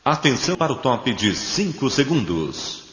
Atenção para o top de 5 segundos.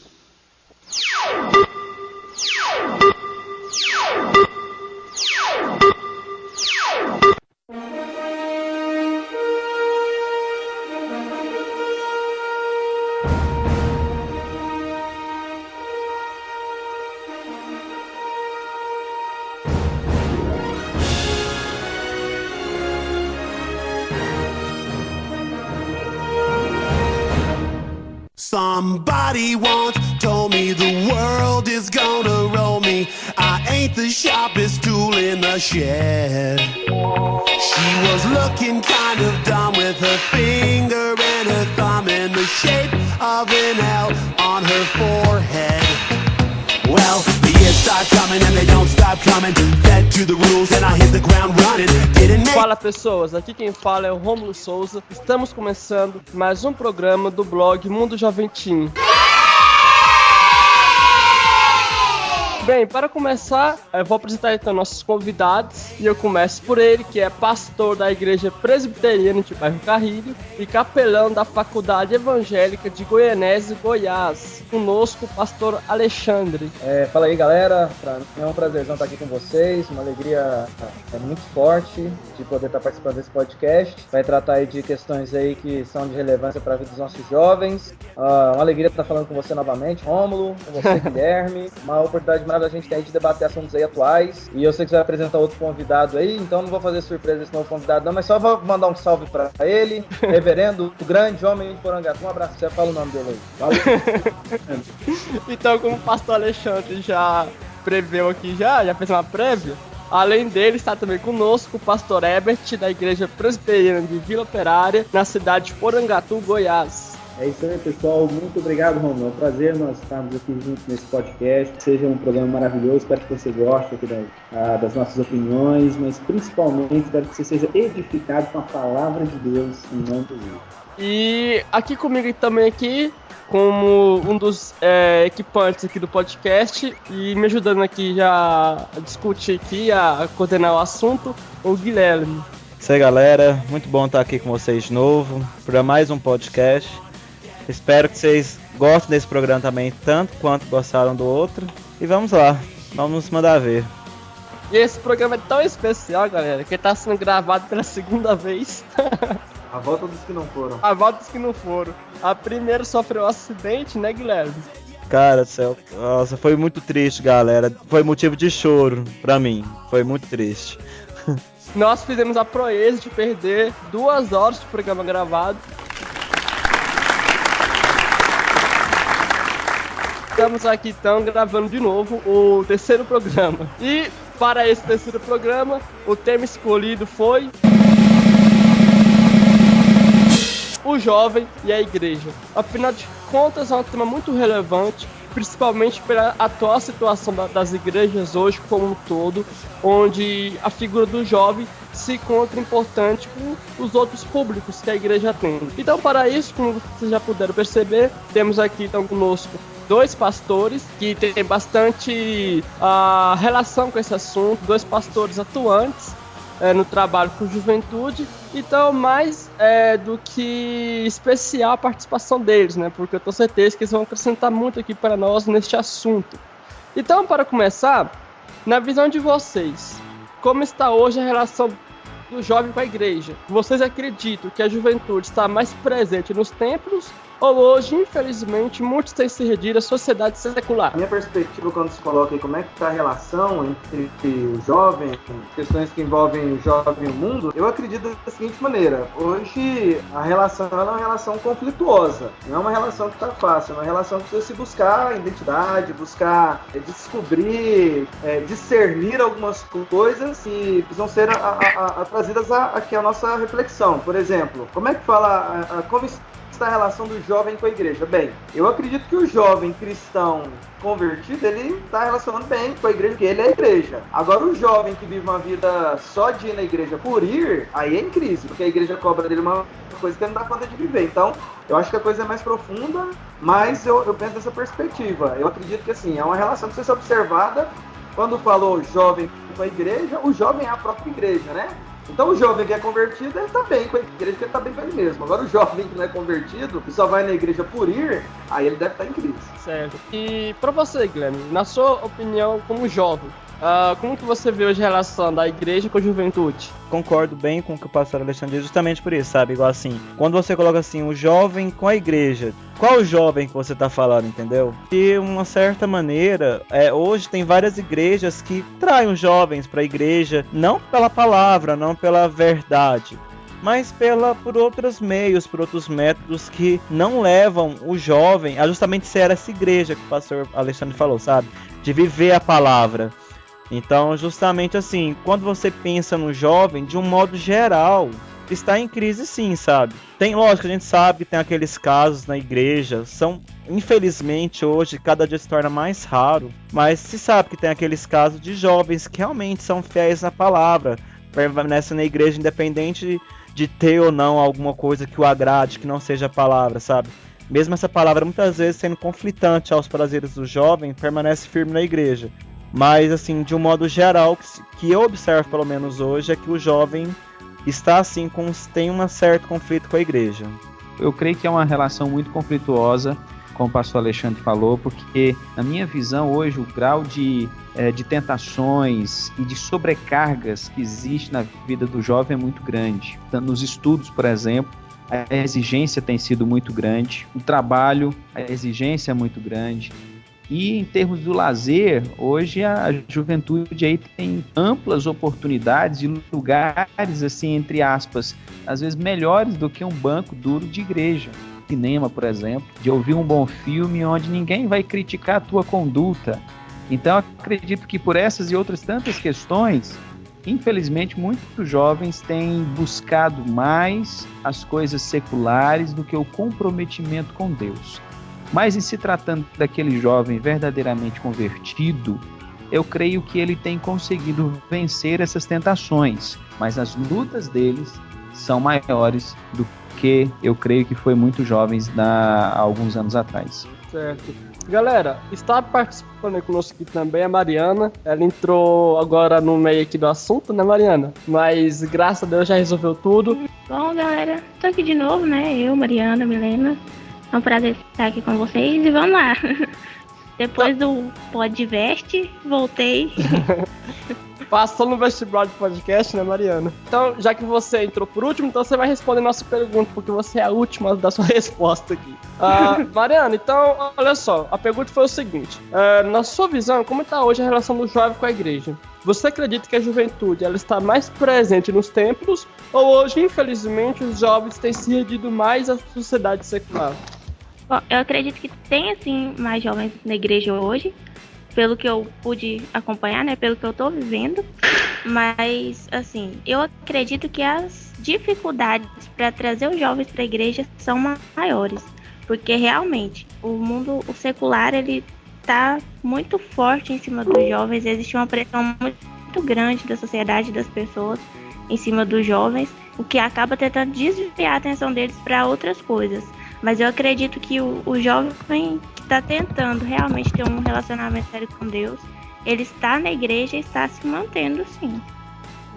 Somebody once told me the world is gonna roll me. I ain't the sharpest tool in the shed. She was looking kind of dumb with her finger and her thumb in the shape of an L on her forehead. Well, the years start coming and they don't stop coming. Fed to the rules and I hit the ground running. Didn't make... Fala pessoas, aqui quem fala é o Rômulo Souza. Estamos começando mais um programa do blog Mundo Jovem Teen. Bem, para começar, eu vou apresentar então nossos convidados e eu começo por ele, que é pastor da Igreja Presbiteriana de Bairro Carrilho e capelão da Faculdade Evangélica de Goianésia, Goiás. Conosco, o pastor Alexandre. Fala aí, galera. É um prazerzão estar aqui com vocês, uma alegria muito forte de poder estar participando desse podcast. Vai tratar aí de questões aí que são de relevância para a vida dos nossos jovens. Uma alegria estar falando com você novamente, Rômulo, com você, Guilherme. Uma oportunidade a gente tem de debater assuntos aí atuais. E eu sei que você vai apresentar outro convidado aí, então não vou fazer surpresa esse novo convidado não, mas só vou mandar um salve pra ele, reverendo, o grande homem de Porangatu. Um abraço, você fala o nome dele aí. Valeu. Então, como o pastor Alexandre já preveu aqui, já fez uma prévia, além dele está também conosco o pastor Herbert, da Igreja Presbiteriana de Vila Operária, na cidade de Porangatu, Goiás. É isso aí, pessoal. Muito obrigado, Romulo. É um prazer nós estarmos aqui juntos nesse podcast. Seja um programa maravilhoso. Espero que você goste aqui das nossas opiniões, mas principalmente espero que você seja edificado com a palavra de Deus em nome de Deus. E aqui comigo também como um dos equipantes aqui do podcast e me ajudando aqui já a discutir aqui, a coordenar o assunto, o Guilherme. Isso aí, galera. Muito bom estar aqui com vocês de novo para mais um podcast. Espero que vocês gostem desse programa também, tanto quanto gostaram do outro. E vamos lá, vamos mandar ver. E esse programa é tão especial, galera, que está sendo gravado pela segunda vez. A volta dos que não foram. A volta dos que não foram. A primeira sofreu um acidente, né, Guilherme? Cara do céu, nossa, foi muito triste, galera. Foi motivo de choro pra mim, foi muito triste. Nós fizemos a proeza de perder 2 horas de programa gravado. Estamos aqui então gravando de novo o terceiro programa. E para esse terceiro programa, o tema escolhido foi o jovem e a igreja. Afinal de contas, é um tema muito relevante, principalmente pela atual situação das igrejas hoje como um todo, onde a figura do jovem se encontra importante com os outros públicos que a igreja tem. Então, para isso, como vocês já puderam perceber, temos aqui então conosco 2 pastores que têm bastante relação com esse assunto, 2 pastores atuantes no trabalho com juventude. Então, mais do que especial a participação deles, né? Porque eu tenho certeza que eles vão acrescentar muito aqui para nós neste assunto. Então, para começar, na visão de vocês, como está hoje a relação do jovem com a igreja? Vocês acreditam que a juventude está mais presente nos templos ou hoje, infelizmente, muitos têm se rendido à sociedade secular? A minha perspectiva, quando se coloca aí como é que está a relação entre o jovem, questões que envolvem o jovem e o mundo, eu acredito da seguinte maneira: hoje a relação é uma relação conflituosa, não é uma relação que está fácil, é uma relação que precisa se buscar identidade, buscar descobrir, discernir algumas coisas que precisam ser trazidas aqui à nossa reflexão. Por exemplo, como é que fala como está a relação do jovem com a igreja? Bem, eu acredito que o jovem cristão convertido, ele está relacionando bem com a igreja, porque ele é a igreja. Agora, o jovem que vive uma vida só de ir na igreja por ir, aí é em crise, porque a igreja cobra dele uma coisa que ele não dá conta de viver. Então, eu acho que a coisa é mais profunda, mas eu penso dessa perspectiva. Eu acredito que, assim, é uma relação que precisa ser observada quando falou jovem com a igreja, o jovem é a própria igreja, né? Então o jovem que é convertido, ele tá bem com a igreja, porque ele tá bem com ele mesmo. Agora o jovem que não é convertido e só vai na igreja por ir, aí ele deve estar em crise. Certo. E pra você, Guilherme, na sua opinião como jovem, como que você vê hoje a relação da igreja com a juventude? Concordo bem com o que o pastor Alexandre diz, justamente por isso, sabe? Igual assim, quando você coloca assim, o jovem com a igreja, qual jovem que você tá falando, entendeu? De uma certa maneira, hoje tem várias igrejas que traem os jovens pra igreja, não pela palavra, não pela verdade, mas por outros meios, por outros métodos que não levam o jovem a justamente ser essa igreja que o pastor Alexandre falou, sabe? De viver a palavra. Então, justamente assim, quando você pensa no jovem, de um modo geral, está em crise sim, sabe? Lógico, a gente sabe que tem aqueles casos na igreja, infelizmente hoje, cada dia se torna mais raro, mas se sabe que tem aqueles casos de jovens que realmente são fiéis na palavra, permanecem na igreja independente de ter ou não alguma coisa que o agrade, que não seja a palavra, sabe? Mesmo essa palavra muitas vezes sendo conflitante aos prazeres do jovem, permanece firme na igreja. Mas, assim, de um modo geral, que eu observo pelo menos hoje, é que o jovem está, assim, tem um certo conflito com a igreja. Eu creio que é uma relação muito conflituosa, como o pastor Alexandre falou, porque, na minha visão, hoje, o grau de tentações e de sobrecargas que existe na vida do jovem é muito grande. Então, nos estudos, por exemplo, a exigência tem sido muito grande, o trabalho, a exigência é muito grande. E em termos do lazer, hoje a juventude aí tem amplas oportunidades e lugares, assim, entre aspas, às vezes melhores do que um banco duro de igreja. Cinema, por exemplo, de ouvir um bom filme onde ninguém vai criticar a tua conduta. Então, eu acredito que por essas e outras tantas questões, infelizmente, muitos jovens têm buscado mais as coisas seculares do que o comprometimento com Deus. Mas em se tratando daquele jovem verdadeiramente convertido, eu creio que ele tem conseguido vencer essas tentações, mas as lutas deles são maiores do que eu creio que foi muitos jovens há alguns anos atrás. Certo. Galera, está participando conosco aqui também a Mariana. Ela entrou agora no meio aqui do assunto, né, Mariana? Mas graças a Deus já resolveu tudo. Bom, galera, tô aqui de novo, né? Eu, Mariana, Milena. É um prazer estar aqui com vocês e vamos lá. Depois do Podvest, voltei. Passou no vestibular de podcast, né, Mariana? Então, já que você entrou por último, então você vai responder nossa pergunta, porque você é a última da sua resposta aqui. Mariana, então, olha só, a pergunta foi o seguinte. Na sua visão, como está hoje a relação do jovem com a igreja? Você acredita que a juventude ela está mais presente nos templos ou hoje, infelizmente, os jovens têm se rendido mais à sociedade secular? Bom, eu acredito que tem, assim, mais jovens na igreja hoje, pelo que eu pude acompanhar, né, pelo que eu tô vivendo, mas, assim, eu acredito que as dificuldades para trazer os jovens para a igreja são maiores, porque realmente o secular, ele tá muito forte em cima dos jovens, existe uma pressão muito grande da sociedade, das pessoas, em cima dos jovens, o que acaba tentando desviar a atenção deles para outras coisas. Mas eu acredito que o jovem que está tentando realmente ter um relacionamento sério com Deus, ele está na igreja e está se mantendo, sim.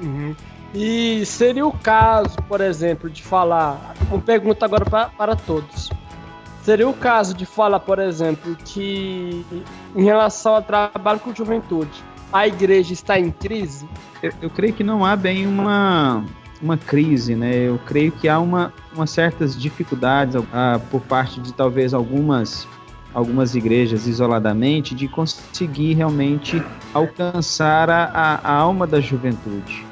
Uhum. E seria o caso, por exemplo, de falar... Uma pergunta agora para todos. Seria o caso de falar, por exemplo, que em relação ao trabalho com juventude, a igreja está em crise? Eu creio que não há bem uma crise, né? Eu creio que há umas certas dificuldades por parte de talvez algumas igrejas isoladamente de conseguir realmente alcançar a alma da juventude.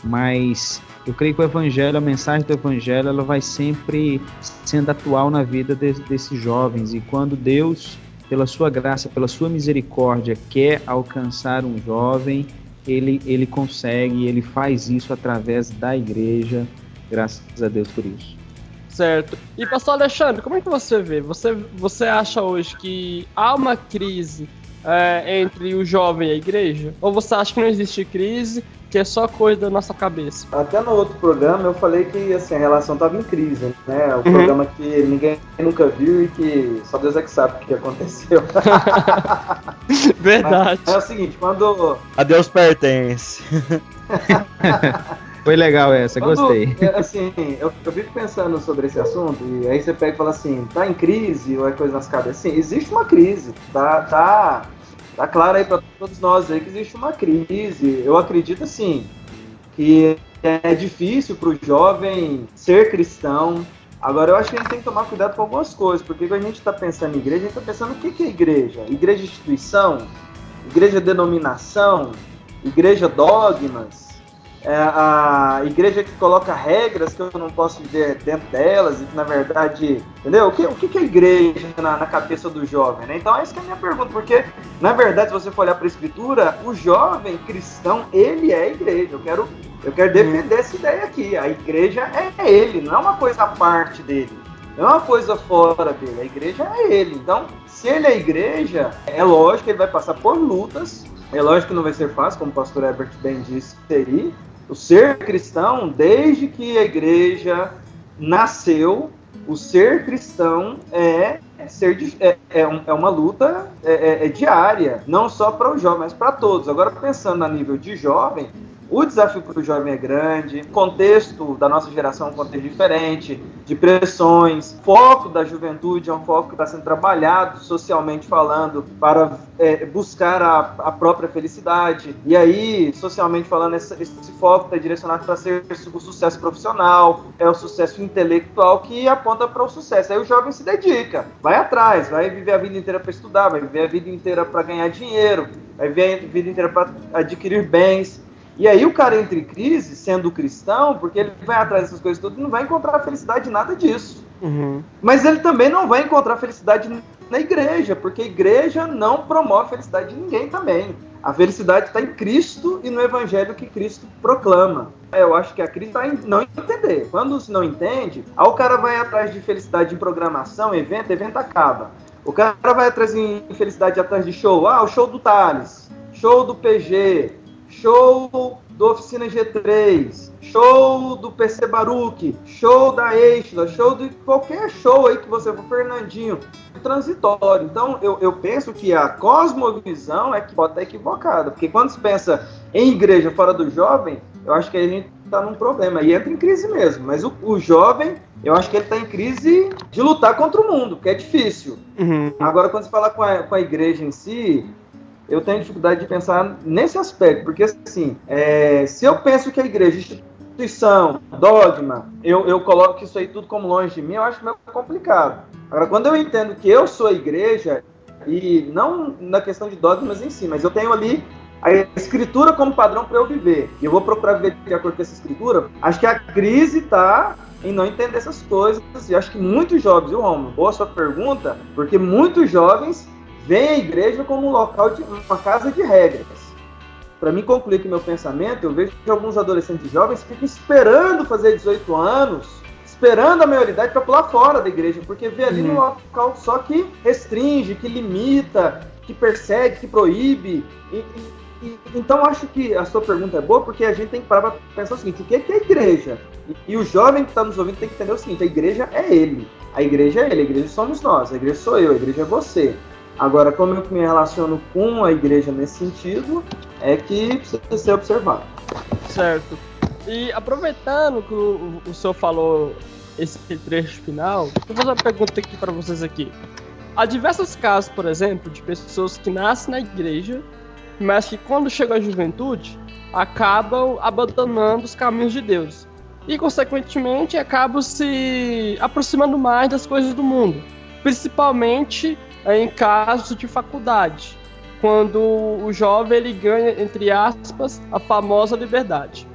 Mas eu creio que o evangelho, a mensagem do evangelho, ela vai sempre sendo atual na vida desses jovens. E quando Deus, pela sua graça, pela sua misericórdia, quer alcançar um jovem, ele consegue, ele faz isso através da igreja, graças a Deus por isso. Certo. E pastor Alexandre, como é que você vê? Você acha hoje que há uma crise entre o jovem e a igreja? Ou você acha que não existe crise, que é só coisa da nossa cabeça? Até no outro programa eu falei que assim, a relação estava em crise, né? O programa que ninguém nunca viu e que só Deus é que sabe o que aconteceu. Verdade. Mas é o seguinte, quando... A Deus pertence. Foi legal essa, gostei. Assim, eu fico pensando sobre esse assunto e aí você pega e fala assim, tá em crise ou é coisa nas cabeças? Sim, existe uma crise, tá claro aí para todos nós aí que existe uma crise. Eu acredito assim que é difícil para o jovem ser cristão. Agora eu acho que a gente tem que tomar cuidado com algumas coisas, porque quando a gente está pensando em igreja, a gente está pensando o que é igreja? Igreja instituição? Igreja denominação? Igreja dogmas? A igreja que coloca regras que eu não posso viver dentro delas e que na verdade, entendeu? O que é igreja na cabeça do jovem, né? Então essa que é a minha pergunta, porque na verdade se você for olhar para a escritura, o jovem cristão, ele é a igreja. Eu quero defender essa ideia aqui, a igreja é ele, não é uma coisa à parte dele, não é uma coisa fora dele, a igreja é ele. Então se ele é a igreja, é lógico que ele vai passar por lutas, é lógico que não vai ser fácil, como o pastor Herbert bem disse, seria. O ser cristão, desde que a igreja nasceu, o ser cristão é uma luta diária, não só para o jovem, mas para todos. Agora, pensando a nível de jovem, o desafio para o jovem é grande, o contexto da nossa geração é um contexto diferente, de pressões, o foco da juventude é um foco que está sendo trabalhado socialmente falando para buscar a própria felicidade. E aí, socialmente falando, esse foco está direcionado para ser o sucesso profissional, o sucesso intelectual que aponta para o sucesso. Aí o jovem se dedica, vai atrás, vai viver a vida inteira para estudar, vai viver a vida inteira para ganhar dinheiro, vai viver a vida inteira para adquirir bens. E aí o cara entra em crise, sendo cristão, porque ele vai atrás dessas coisas todas e não vai encontrar felicidade em nada disso. Mas ele também não vai encontrar felicidade na igreja, porque a igreja não promove felicidade de ninguém também. A felicidade está em Cristo e no evangelho que Cristo proclama. Eu acho que a crise está em não entender. Quando se não entende, aí o cara vai atrás de felicidade em programação, evento acaba. O cara vai atrás de felicidade atrás de show. O show do Thales, show do PG, show do Oficina G3, show do PC Baruch, show da Eixla, show de qualquer show aí que você for, Fernandinho, transitório. Então eu penso que a cosmovisão é que pode estar equivocada, porque quando se pensa em igreja fora do jovem, eu acho que a gente está num problema, e entra em crise mesmo, mas o jovem, eu acho que ele está em crise de lutar contra o mundo, porque é difícil. Agora, quando se fala com a igreja em si, eu tenho dificuldade de pensar nesse aspecto, porque assim, se eu penso que a igreja, instituição, dogma, eu coloco isso aí tudo como longe de mim, eu acho meio complicado. Agora, quando eu entendo que eu sou a igreja, e não na questão de dogmas em si, mas eu tenho ali a escritura como padrão para eu viver, e eu vou procurar viver de acordo com essa escritura, acho que a crise está em não entender essas coisas, e acho que muitos jovens, viu, Romulo? Boa sua pergunta, porque muitos jovens veem a igreja como um local de uma casa de regras. Para mim concluir aqui meu pensamento, eu vejo que alguns adolescentes jovens ficam esperando fazer 18 anos, esperando a maioridade para pular fora da igreja, porque vê ali um local só que restringe, que limita, que persegue, que proíbe. Então acho que a sua pergunta é boa, porque a gente tem que parar para pensar o seguinte: o que é a igreja? E o jovem que está nos ouvindo tem que entender o seguinte: a igreja é ele, a igreja é ele, a igreja somos nós, a igreja sou eu, a igreja é você. Agora, como eu me relaciono com a igreja nesse sentido, é que precisa ser observado. Certo. E aproveitando que o senhor falou esse trecho final, eu vou fazer uma pergunta aqui para vocês aqui. Há diversos casos, por exemplo, de pessoas que nascem na igreja, mas que quando chegam à juventude, acabam abandonando os caminhos de Deus. E, consequentemente, acabam se aproximando mais das coisas do mundo. Principalmente em casos de faculdade, quando o jovem ele ganha, entre aspas, a famosa liberdade.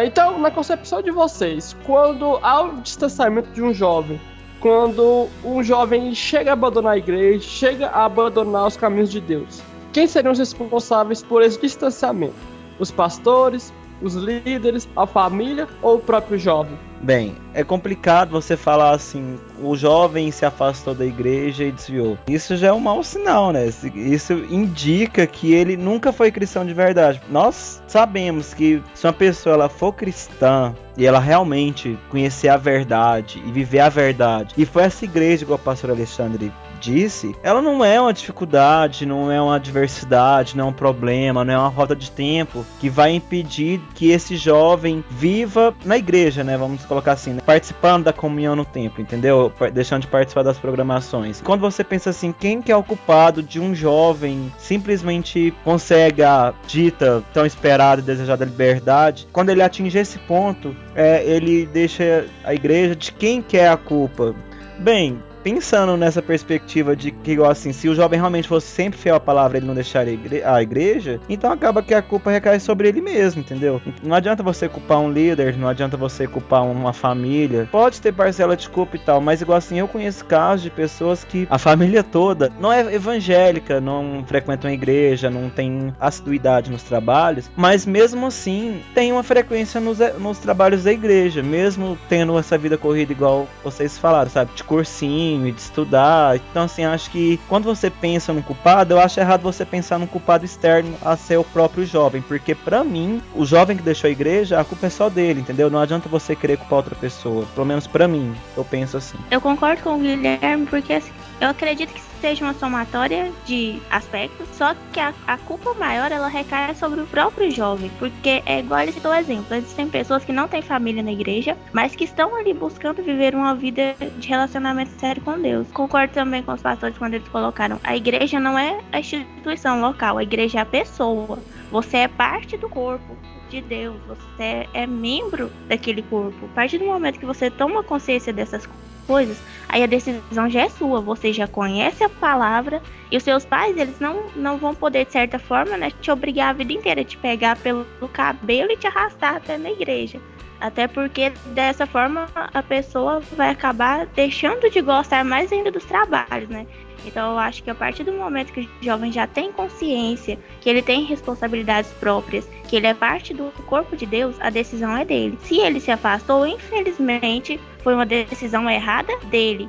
Então, na concepção de vocês, quando há o distanciamento de um jovem, quando um jovem chega a abandonar a igreja, chega a abandonar os caminhos de Deus, quem seriam os responsáveis por esse distanciamento? Os pastores, os líderes, a família ou o próprio jovem? Bem, é complicado você falar assim, o jovem se afastou da igreja e desviou. Isso já é um mau sinal, né? Isso indica que ele nunca foi cristão de verdade. Nós sabemos que se uma pessoa ela for cristã e ela realmente conhecer a verdade e viver a verdade, e foi essa igreja, igual o pastor Alexandre disse, ela não é uma dificuldade, não é uma adversidade, não é um problema, não é uma roda de tempo que vai impedir que esse jovem viva na igreja, né? Vamos colocar assim, né? Participando da comunhão no templo, entendeu? Deixando de participar das programações. Quando você pensa assim, quem que é o culpado de um jovem simplesmente consegue a dita tão esperada e desejada liberdade? Quando ele atinge esse ponto, ele deixa a igreja de quem que é a culpa? Bem, pensando nessa perspectiva de que, igual assim, se o jovem realmente fosse sempre fiel à palavra, ele não deixaria a igreja, então acaba que a culpa recai sobre ele mesmo, entendeu? Não adianta você culpar um líder, não adianta você culpar uma família. Pode ter parcela de culpa e tal, mas igual assim, eu conheço casos de pessoas que a família toda não é evangélica, não frequenta uma igreja, não tem assiduidade nos trabalhos, mas mesmo assim tem uma frequência nos trabalhos da igreja, mesmo tendo essa vida corrida igual vocês falaram, sabe? De cursinho, e de estudar. Então assim, acho que quando você pensa no culpado, eu acho errado você pensar no culpado externo a ser o próprio jovem, porque pra mim, o jovem que deixou a igreja, a culpa é só dele, entendeu? Não adianta você querer culpar outra pessoa, pelo menos pra mim, eu penso assim. Eu concordo com o Guilherme, porque assim, eu acredito que seja uma somatória de aspectos, só que a culpa maior ela recai sobre o próprio jovem, porque é igual ele citou o exemplo, existem pessoas que não têm família na igreja, mas que estão ali buscando viver uma vida de relacionamento sério com Deus. Concordo também com os pastores quando eles colocaram, a igreja não é a instituição local, a igreja é a pessoa, você é parte do corpo de Deus, você é membro daquele corpo. A partir do momento que você toma consciência dessas coisas, aí a decisão já é sua, você já conhece a palavra, e os seus pais, eles não vão poder, de certa forma, né, te obrigar a vida inteira, te pegar pelo cabelo e te arrastar até na igreja. Até porque dessa forma a pessoa vai acabar deixando de gostar mais ainda dos trabalhos, né? Então eu acho que a partir do momento que o jovem já tem consciência, que ele tem responsabilidades próprias, que ele é parte do corpo de Deus, a decisão é dele. Se ele se afastou, infelizmente, foi uma decisão errada dele.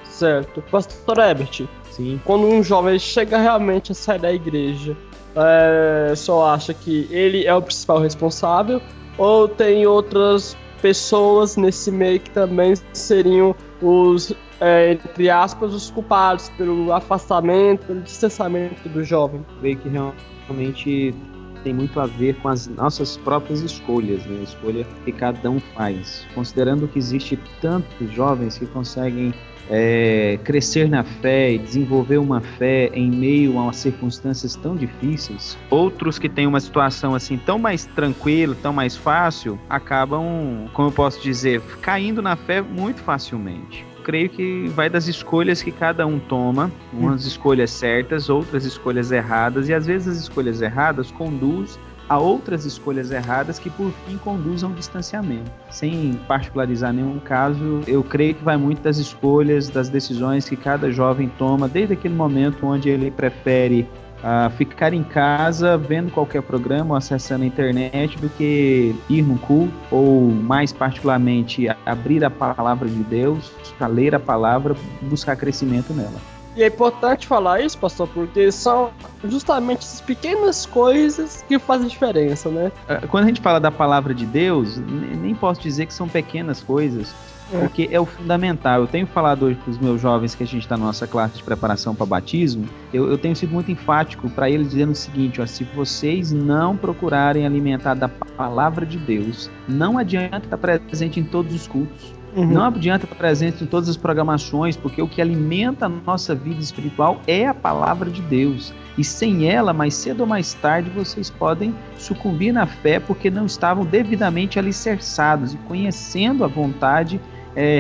Certo. Pastor Herbert, Sim. quando um jovem chega realmente a sair da igreja, só acha que ele é o principal responsável, ou tem outras pessoas nesse meio que também seriam os, entre aspas, os culpados pelo afastamento, pelo distanciamento do jovem? Creio que realmente tem muito a ver com as nossas próprias escolhas, né? A escolha que cada um faz. Considerando que existe tantos jovens que conseguem crescer na fé e desenvolver uma fé em meio a circunstâncias tão difíceis, outros que têm uma situação assim tão mais tranquila, tão mais fácil, acabam, como eu posso dizer, caindo na fé muito facilmente. Creio que vai das escolhas que cada um toma, umas escolhas certas, outras escolhas erradas, e às vezes as escolhas erradas conduzem a outras escolhas erradas que por fim conduzem a um distanciamento. Sem particularizar nenhum caso, eu creio que vai muito das escolhas, das decisões que cada jovem toma, desde aquele momento onde ele prefere ficar em casa vendo qualquer programa ou acessando a internet do que ir num culto, ou mais particularmente abrir a palavra de Deus, para ler a palavra, buscar crescimento nela. E é importante falar isso, pastor, porque são justamente essas pequenas coisas que fazem diferença, né? Quando a gente fala da palavra de Deus, nem posso dizer que são pequenas coisas, porque é o fundamental. Eu tenho falado hoje para os meus jovens que a gente está na nossa classe de preparação para batismo, eu tenho sido muito enfático para eles dizendo o seguinte, se vocês não procurarem alimentar da palavra de Deus, não adianta estar presente em todos os cultos. Não adianta estar presente em todas as programações, porque o que alimenta a nossa vida espiritual é a palavra de Deus. E sem ela, mais cedo ou mais tarde, vocês podem sucumbir na fé porque não estavam devidamente alicerçados e conhecendo a vontade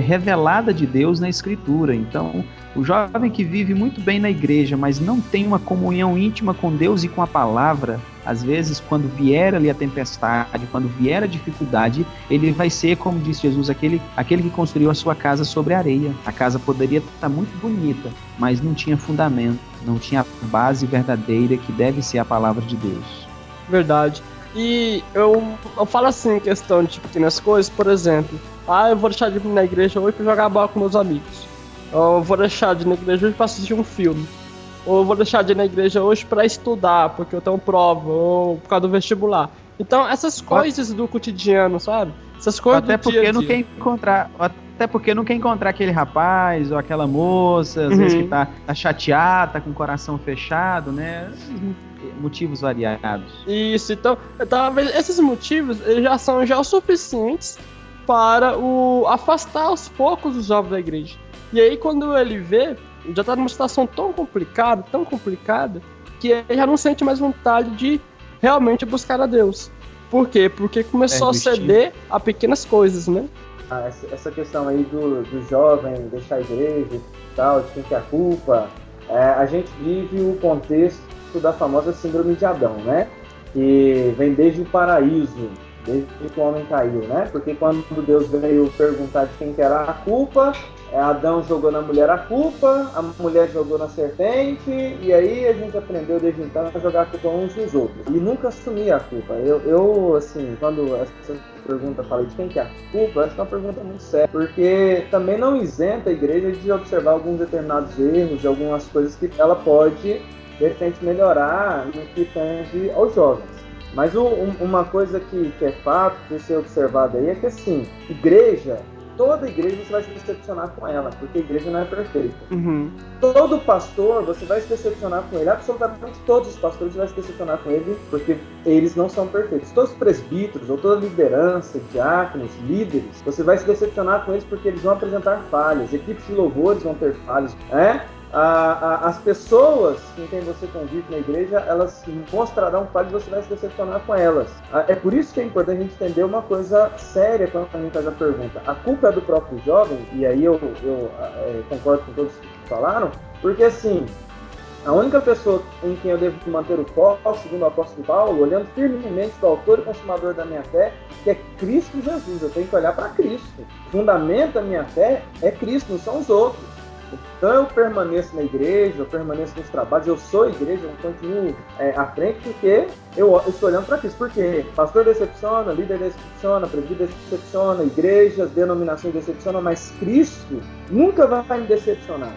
revelada de Deus na Escritura. Então, o jovem que vive muito bem na igreja, mas não tem uma comunhão íntima com Deus e com a palavra, às vezes, quando vier ali a tempestade, quando vier a dificuldade, ele vai ser, como disse Jesus, aquele que construiu a sua casa sobre areia. A casa poderia estar muito bonita, mas não tinha fundamento, não tinha a base verdadeira que deve ser a palavra de Deus. Verdade. E eu falo assim, em questão de pequenas coisas, por exemplo, eu vou deixar de ir na igreja hoje pra jogar bola com meus amigos. Ou eu vou deixar de ir na igreja hoje pra assistir um filme. Ou eu vou deixar de ir na igreja hoje pra estudar, porque eu tenho prova, ou por causa do vestibular. Então, essas coisas do cotidiano, sabe? Essas coisas até do porque dia a não dia. quer encontrar, até porque não quer encontrar aquele rapaz ou aquela moça, às vezes que tá chateada, tá com o coração fechado, né? Motivos variados. Isso, então, esses motivos eles já são o suficientes para afastar aos poucos os jovens da igreja. E aí, quando ele vê, já tá numa situação tão complicada, que ele já não sente mais vontade de realmente buscar a Deus. Por quê? Porque começou a ceder a pequenas coisas, né? Essa questão aí do jovem deixar a igreja e tal, de quem que é a culpa, a gente vive o contexto da famosa síndrome de Adão, né? Que vem desde o paraíso, desde que o homem caiu, né? Porque quando Deus veio perguntar de quem que era a culpa, Adão jogou na mulher a culpa, a mulher jogou na serpente, e aí a gente aprendeu desde então a jogar a culpa uns nos outros. E nunca assumir a culpa. Eu assim, quando essa pergunta fala de quem que é a culpa, essa é uma pergunta muito séria, porque também não isenta a igreja de observar alguns determinados erros, de algumas coisas que ela pode, de repente, melhorar no que tange aos jovens. Mas uma coisa que é fato, que tem que ser observado aí, é que assim, toda igreja você vai se decepcionar com ela, porque a igreja não é perfeita. Todo pastor, você vai se decepcionar com ele, absolutamente todos os pastores você vai se decepcionar com ele, porque eles não são perfeitos. Todos os presbíteros, ou toda liderança, diáconos, líderes, você vai se decepcionar com eles porque eles vão apresentar falhas, equipes de louvores vão ter falhas, as pessoas com quem você convive na igreja, elas mostrarão falhas e você vai se decepcionar com elas. É por isso que é importante a gente entender uma coisa séria quando a gente faz a pergunta. A culpa é do próprio jovem, e aí eu concordo com todos que falaram, porque assim, a única pessoa em quem eu devo manter o foco, segundo o apóstolo Paulo, olhando firmemente para o autor e consumador da minha fé, que é Cristo Jesus. Eu tenho que olhar para Cristo. O fundamento da minha fé é Cristo, não são os outros. Então eu permaneço na igreja, eu permaneço nos trabalhos, eu sou igreja, eu continuo à frente porque eu estou olhando para Cristo. Por quê? Pastor decepciona, líder decepciona, presbítero decepciona, igrejas, denominações decepcionam, mas Cristo nunca vai me decepcionar.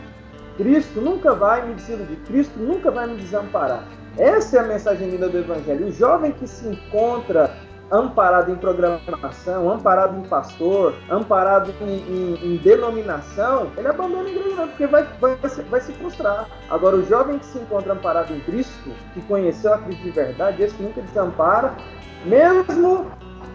Cristo nunca vai me desiludir, Cristo nunca vai me desamparar. Essa é a mensagem linda do Evangelho. O jovem que se encontra amparado em programação, amparado em pastor, amparado em denominação, ele abandona a igreja não, porque vai se frustrar. Agora, o jovem que se encontra amparado em Cristo, que conheceu a Cristo de verdade, esse nunca desampara, mesmo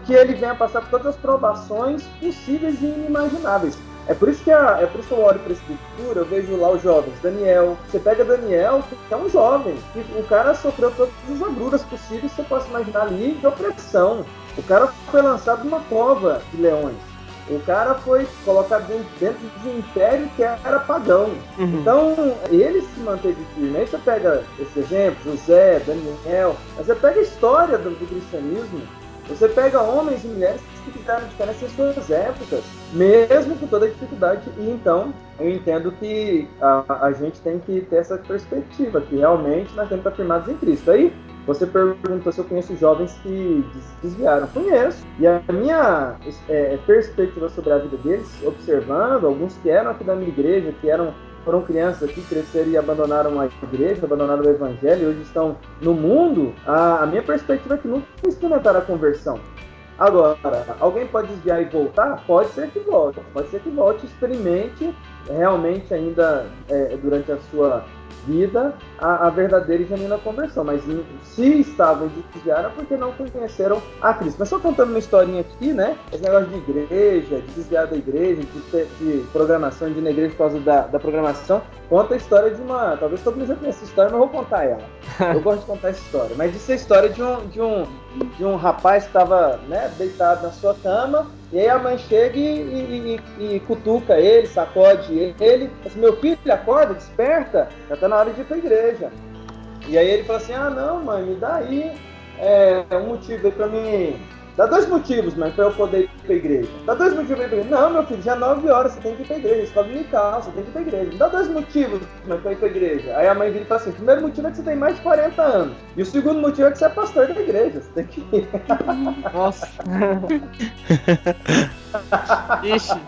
que ele venha passar por todas as provações possíveis e inimagináveis. É por isso que eu olho para a escritura, eu vejo lá os jovens. Daniel, você pega Daniel, que é um jovem, que o cara sofreu todas as agruras possíveis que você possa imaginar ali de opressão. O cara foi lançado numa cova de leões. O cara foi colocado dentro de um império que era pagão. Então, ele se manteve firme. Aí você pega esse exemplo, José, Daniel, aí você pega a história do cristianismo, você pega homens e mulheres que fizeram diferença em suas épocas, mesmo com toda a dificuldade. E então, eu entendo que a gente tem que ter essa perspectiva, que realmente nós temos que estar firmados em Cristo. Aí, você perguntou se eu conheço jovens que desviaram. Conheço. E a minha perspectiva sobre a vida deles, observando alguns que eram aqui da minha igreja, foram crianças aqui, cresceram e abandonaram a igreja, abandonaram o evangelho e hoje estão no mundo, a minha perspectiva é que nunca experimentaram a conversão. Agora, alguém pode desviar e voltar? Pode ser que volte, experimente realmente ainda durante a sua vida a verdadeira e genuína conversão, mas se estavam desviaram porque não conheceram a Cristo. Mas só contando uma historinha aqui, né? Esse negócio de igreja, de desviar da igreja, de programação, de ir na igreja por causa da programação, conta a história de uma... Talvez todo mundo já conheça essa história, mas eu vou contar ela. Eu gosto de contar essa história. Mas disse a história de um rapaz que estava, né, deitado na sua cama, e aí a mãe chega e cutuca ele, sacode ele, assim, meu filho, acorda, desperta, já está na hora de ir para a igreja. E aí ele fala assim, não mãe, me dá aí um motivo aí para mim Dá 2 motivos, mãe, pra eu poder ir pra igreja. Dá 2 motivos pra ir pra igreja. Não, meu filho, já 9 horas, você tem que ir pra igreja. Escola dominical, você tem que ir pra igreja. Dá 2 motivos, mãe, pra ir pra igreja. Aí a mãe vira e fala assim, o primeiro motivo é que você tem mais de 40 anos. E o segundo motivo é que você é pastor da igreja. Você tem que ir. Nossa. Ixi.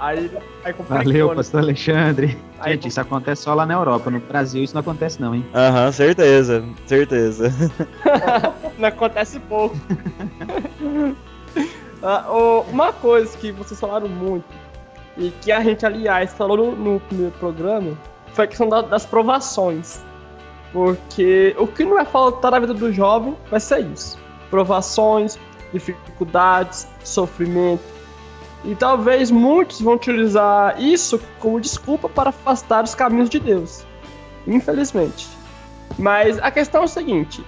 Aí complicou, Valeu, né? pastor Alexandre. Aí, Gente, isso acontece só lá na Europa. No Brasil isso não acontece não, hein? Aham, certeza. Não acontece pouco. Uma coisa que vocês falaram muito, e que a gente, aliás, falou no primeiro programa, foi a questão das provações. Porque o que não vai faltar na vida do jovem vai ser isso. Provações, dificuldades, sofrimento. E talvez muitos vão utilizar isso como desculpa para afastar os caminhos de Deus. Infelizmente. Mas a questão é o seguinte,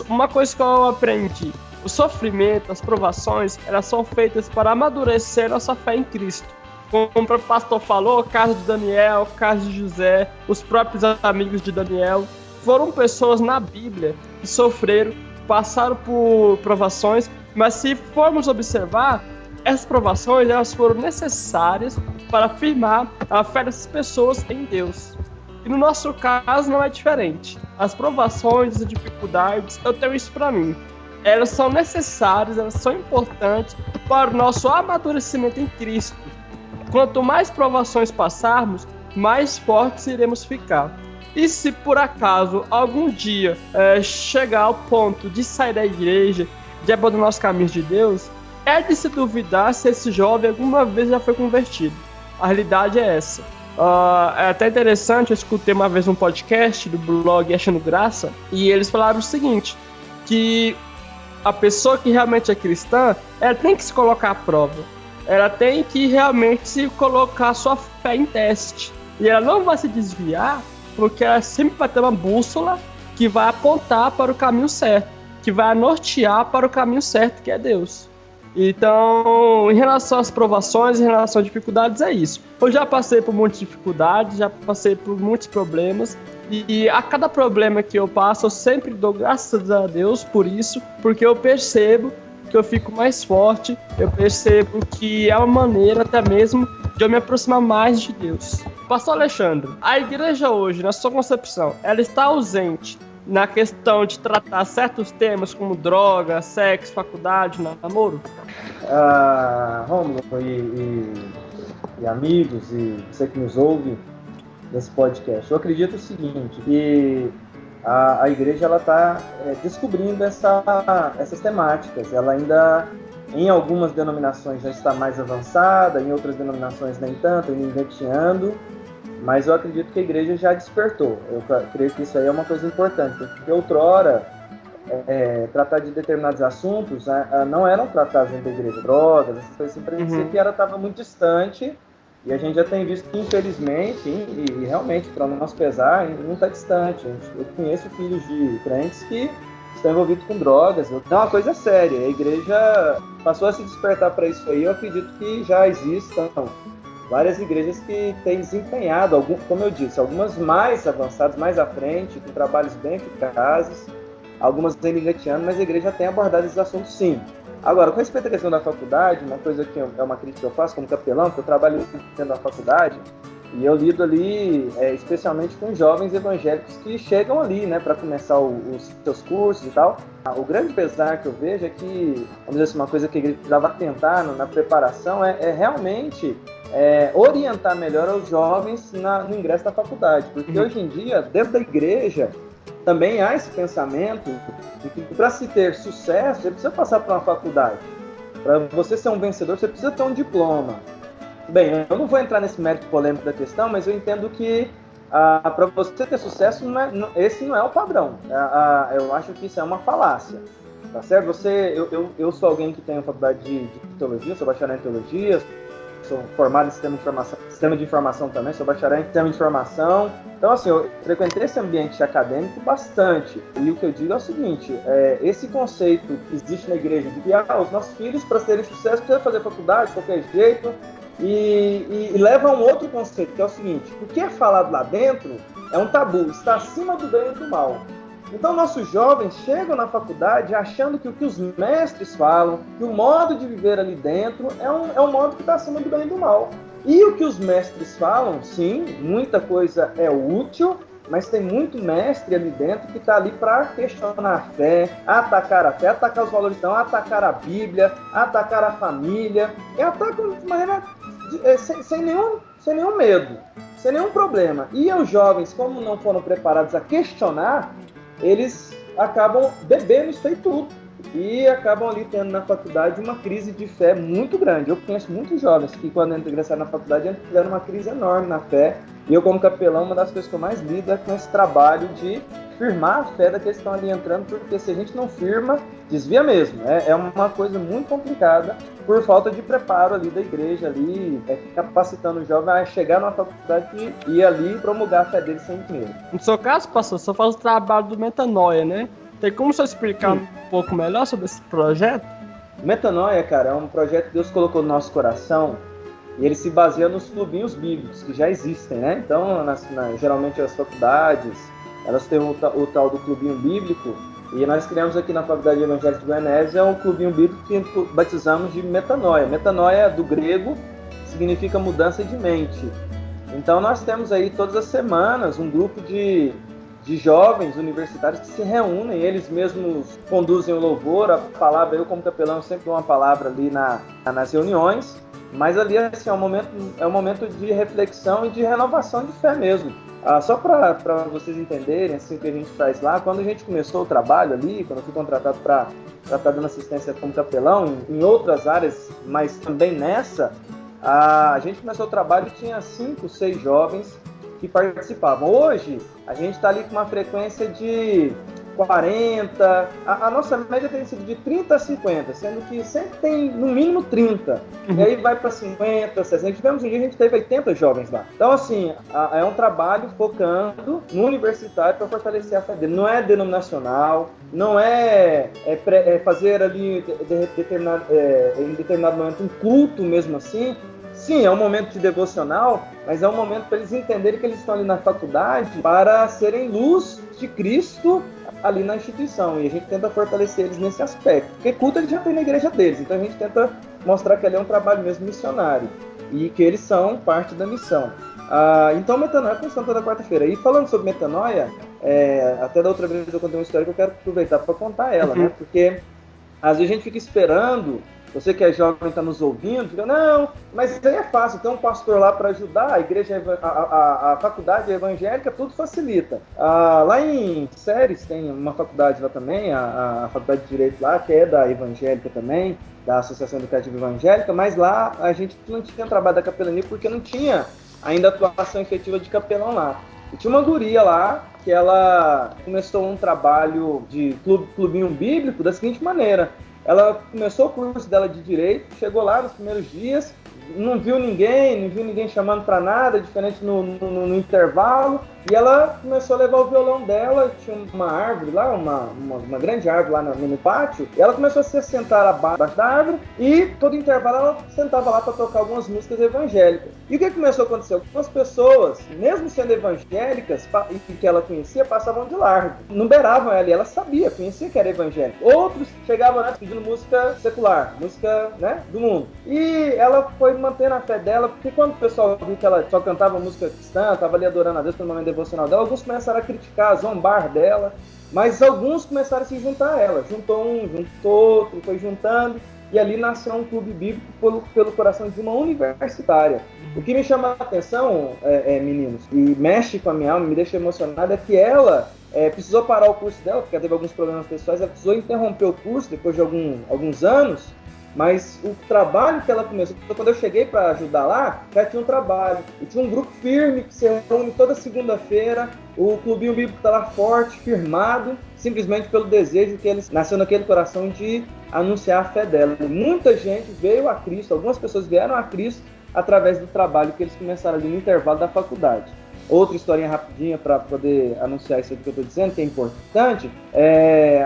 uma coisa que eu aprendi, o sofrimento, as provações, elas são feitas para amadurecer nossa fé em Cristo. Como o pastor falou, o caso de Daniel, o caso de José, os próprios amigos de Daniel, foram pessoas na Bíblia que sofreram, passaram por provações, mas se formos observar, essas provações elas foram necessárias para afirmar a fé dessas pessoas em Deus. E no nosso caso não é diferente. As provações, as dificuldades, eu tenho isso para mim. Elas são necessárias, elas são importantes para o nosso amadurecimento em Cristo. Quanto mais provações passarmos, mais fortes iremos ficar. E se por acaso algum dia chegar ao ponto de sair da igreja, de abandonar os caminhos de Deus, é de se duvidar se esse jovem alguma vez já foi convertido. A realidade é essa. É até interessante, eu escutei uma vez um podcast do blog Achando Graça, e eles falaram o seguinte, que a pessoa que realmente é cristã, ela tem que se colocar à prova. Ela tem que realmente se colocar sua fé em teste. E ela não vai se desviar, porque ela sempre vai ter uma bússola que vai apontar para o caminho certo, que vai nortear para o caminho certo, que é Deus. Então, em relação às provações, em relação às dificuldades, é isso. Eu já passei por muitas dificuldades, já passei por muitos problemas, e a cada problema que eu passo, eu sempre dou graças a Deus por isso, porque eu percebo que eu fico mais forte, eu percebo que é uma maneira até mesmo de eu me aproximar mais de Deus. Pastor Alexandre, a igreja hoje, na sua concepção, ela está ausente na questão de tratar certos temas como droga, sexo, faculdade, namoro? Rômulo e amigos e você que nos ouve nesse podcast, eu acredito o seguinte, que a igreja está descobrindo essas temáticas. Ela ainda, em algumas denominações, já está mais avançada, em outras denominações nem tanto, ainda engateando. Mas eu acredito que a igreja já despertou. Eu creio que isso aí é uma coisa importante, porque outrora, tratar de determinados assuntos não eram tratados dentro da igreja. Drogas, essas coisas assim, parecia que ela estava muito distante, e a gente já tem visto que, infelizmente, e realmente, para o nosso pesar, não está distante. Eu conheço filhos de crentes que estão envolvidos com drogas. Então, é uma coisa séria. A igreja passou a se despertar para isso aí. Eu acredito que já existam várias igrejas que têm desempenhado, como eu disse, algumas mais avançadas, mais à frente, com trabalhos bem eficazes, algumas ainda engateando, mas a igreja tem abordado esses assuntos sim. Agora, com respeito à questão da faculdade, uma coisa que é uma crítica que eu faço como capelão, porque eu trabalho dentro da faculdade, e eu lido ali especialmente com jovens evangélicos que chegam ali, né, para começar os seus cursos e tal. O grande pesar que eu vejo é que, vamos dizer assim, uma coisa que a igreja precisava atentar na preparação é realmente orientar melhor os jovens no ingresso da faculdade, porque hoje em dia, dentro da igreja, também há esse pensamento de que para se ter sucesso, você precisa passar por uma faculdade. Para você ser um vencedor, você precisa ter um diploma. Bem, eu não vou entrar nesse mérito polêmico da questão, mas eu entendo que para você ter sucesso, esse não é o padrão. Eu acho que isso é uma falácia. Tá certo? Eu sou alguém que tem uma faculdade de teologia, sou bacharel em teologia, sou formado em sistema de informação também, sou bacharel em sistema de informação. Então, assim, eu frequentei esse ambiente acadêmico bastante. E o que eu digo é o seguinte, esse conceito que existe na igreja de que os nossos filhos, para terem sucesso, precisam fazer faculdade de qualquer jeito, e leva a um outro conceito, que é o seguinte, o que é falado lá dentro é um tabu, está acima do bem e do mal. Então nossos jovens chegam na faculdade achando que o que os mestres falam, que o modo de viver ali dentro é um modo que está acima do bem e do mal. E o que os mestres falam, sim, muita coisa é útil, mas tem muito mestre ali dentro que está ali para questionar a fé, atacar a fé, atacar os valores, então, atacar a Bíblia, atacar a família, e atacam de maneira sem nenhum medo, sem nenhum problema. E os jovens, como não foram preparados a questionar, eles acabam bebendo isso aí tudo. E acabam ali tendo na faculdade uma crise de fé muito grande. Eu conheço muitos jovens que, quando ingressaram na faculdade, tiveram uma crise enorme na fé. E eu, como capelão, uma das coisas que eu mais lido é com esse trabalho de firmar a fé daqueles que estão ali entrando, porque se a gente não firma, desvia mesmo. É uma coisa muito complicada por falta de preparo ali da igreja, ali, capacitando o jovem a chegar na faculdade e ir ali promulgar a fé dele sem medo. No seu caso, pastor, você faz o trabalho do Metanoia, né? Tem como você explicar um pouco melhor sobre esse projeto? Metanoia, cara, é um projeto que Deus colocou no nosso coração e ele se baseia nos clubinhos bíblicos que já existem, né? Então, geralmente as faculdades, elas têm o tal do clubinho bíblico e nós criamos aqui na Faculdade Evangélica de Goianésia um clubinho bíblico que batizamos de Metanoia. Metanoia, do grego, significa mudança de mente. Então, nós temos aí todas as semanas um grupo de jovens universitários que se reúnem, eles mesmos conduzem o louvor, a palavra, eu como capelão sempre dou uma palavra ali nas reuniões, mas ali assim, é um momento de reflexão e de renovação de fé mesmo. Só para vocês entenderem assim, o que a gente faz lá, quando a gente começou o trabalho ali, quando eu fui contratado para estar dando assistência como capelão, em outras áreas, mas também nessa, a gente começou o trabalho e tinha 5, 6 jovens que participavam. Hoje, a gente está ali com uma frequência de 40, a nossa média tem sido de 30 a 50, sendo que sempre tem no mínimo 30, e aí vai para 50, 60, tivemos um dia a gente teve 80 jovens lá. Então assim, é um trabalho focando no universitário para fortalecer a fé dele, não é denominacional, não é fazer ali em determinado momento um culto mesmo assim. Sim, é um momento de devocional, mas é um momento para eles entenderem que eles estão ali na faculdade para serem luz de Cristo ali na instituição. E a gente tenta fortalecer eles nesse aspecto. Porque culto eles já têm na igreja deles, então a gente tenta mostrar que ali é um trabalho mesmo missionário e que eles são parte da missão. Então, Metanoia funciona toda quarta-feira. E falando sobre Metanoia, até da outra vez eu contei uma história que eu quero aproveitar para contar ela, né? Porque às vezes a gente fica esperando. Você que é jovem está nos ouvindo, fica, não, mas isso aí é fácil, tem um pastor lá para ajudar, a igreja, a faculdade evangélica, tudo facilita. Lá em Séries tem uma faculdade lá também, a faculdade de Direito lá, que é da evangélica também, da Associação Educativa Evangélica, mas lá a gente não tinha trabalho da capelania porque não tinha ainda atuação efetiva de capelão lá. E tinha uma guria lá que ela começou um trabalho de clubinho bíblico da seguinte maneira. Ela começou o curso dela de Direito, chegou lá nos primeiros dias, não viu ninguém chamando para nada, diferente no intervalo, e ela começou a levar o violão dela, tinha uma árvore lá, uma grande árvore lá no pátio, e ela começou a se sentar abaixo da árvore, e todo intervalo ela sentava lá para tocar algumas músicas evangélicas. E o que começou a acontecer? Algumas pessoas, mesmo sendo evangélicas, e que ela conhecia, passavam de largo, não beiravam ela, e ela sabia, conhecia que era evangélica. Outros chegavam lá pedindo música secular, música, né, do mundo. E ela foi mantendo a fé dela, porque quando o pessoal viu que ela só cantava música cristã, estava ali adorando a Deus pelo momento devocional dela, alguns começaram a criticar, a zombar dela, mas alguns começaram a se juntar a ela. Juntou um, juntou outro, foi juntando, e ali nasceu um clube bíblico pelo coração de uma universitária. O que me chama a atenção, meninos, e mexe com a minha alma, me deixa emocionado, é que ela precisou parar o curso dela, porque ela teve alguns problemas pessoais, ela precisou interromper o curso depois de alguns anos, mas o trabalho que ela começou, quando eu cheguei para ajudar lá, já tinha um trabalho. E tinha um grupo firme que se reúne toda segunda-feira. O clubinho bíblico está lá forte, firmado, simplesmente pelo desejo que eles nasceu naquele coração de anunciar a fé dela. E muita gente veio a Cristo, algumas pessoas vieram a Cristo através do trabalho que eles começaram ali no intervalo da faculdade. Outra historinha rapidinha para poder anunciar isso aqui que eu estou dizendo, que é importante,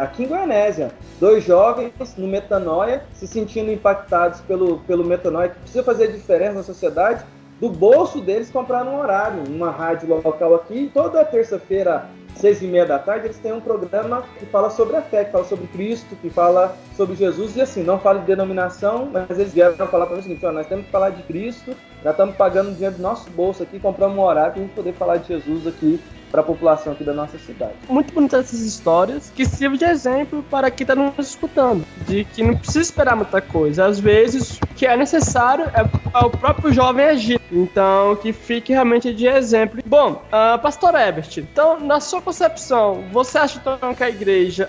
aqui em Goianésia, 2 jovens no Metanoia, se sentindo impactados pelo Metanoia, que precisa fazer diferença na sociedade, do bolso deles compraram um horário, numa rádio local aqui, toda terça-feira 6h30 da tarde, eles têm um programa que fala sobre a fé, que fala sobre Cristo, que fala sobre Jesus, e assim, não fala de denominação, mas eles vieram falar para mim o seguinte: ó, nós temos que falar de Cristo, nós estamos pagando dinheiro do nosso bolso aqui, compramos um horário para a gente poder falar de Jesus aqui para a população aqui da nossa cidade. Muito bonitas essas histórias que sirvam de exemplo para quem está nos escutando, de que não precisa esperar muita coisa. Às vezes, o que é necessário é o próprio jovem agir. Então, que fique realmente de exemplo. Bom, Pastor Herbert, então, na sua concepção, você acha então que a igreja,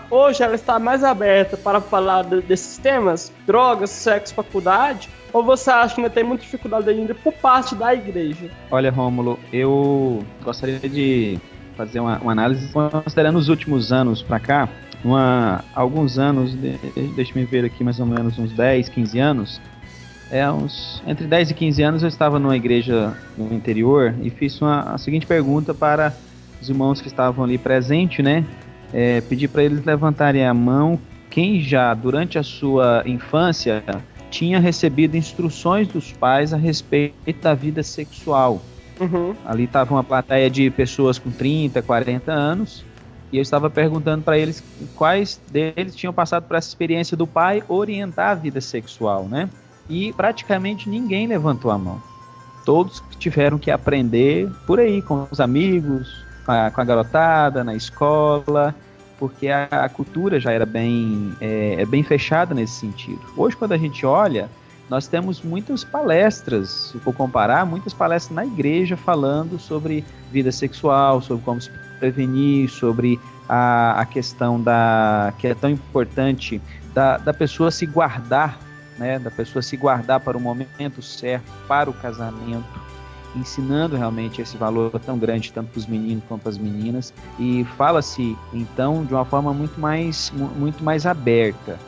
hoje ela está mais aberta para falar desses temas? Drogas, sexo, faculdade? Ou você acha que ainda tem muita dificuldade ainda por parte da igreja? Olha, Rômulo, eu gostaria de fazer uma análise considerando os últimos anos para cá. Alguns anos, deixa eu ver aqui, mais ou menos uns 10, 15 anos. Entre 10 e 15 anos eu estava numa igreja no interior e fiz a seguinte pergunta para os irmãos que estavam ali presentes, né? Pedi para eles levantarem a mão quem já, durante a sua infância, tinha recebido instruções dos pais a respeito da vida sexual. Uhum. Ali estava uma plateia de pessoas com 30, 40 anos, e eu estava perguntando para eles quais deles tinham passado por essa experiência do pai orientar a vida sexual, né? E praticamente ninguém levantou a mão. Todos tiveram que aprender por aí, com os amigos, com a garotada, na escola, porque a cultura já era bem fechada nesse sentido. Hoje, quando a gente olha, nós temos muitas palestras, se for comparar, muitas palestras na igreja falando sobre vida sexual, sobre como se prevenir, sobre a questão que é tão importante da pessoa se guardar, né, da pessoa se guardar para o momento certo, para o casamento, ensinando realmente esse valor tão grande, tanto para os meninos quanto para as meninas, e fala-se, então, de uma forma muito mais aberta.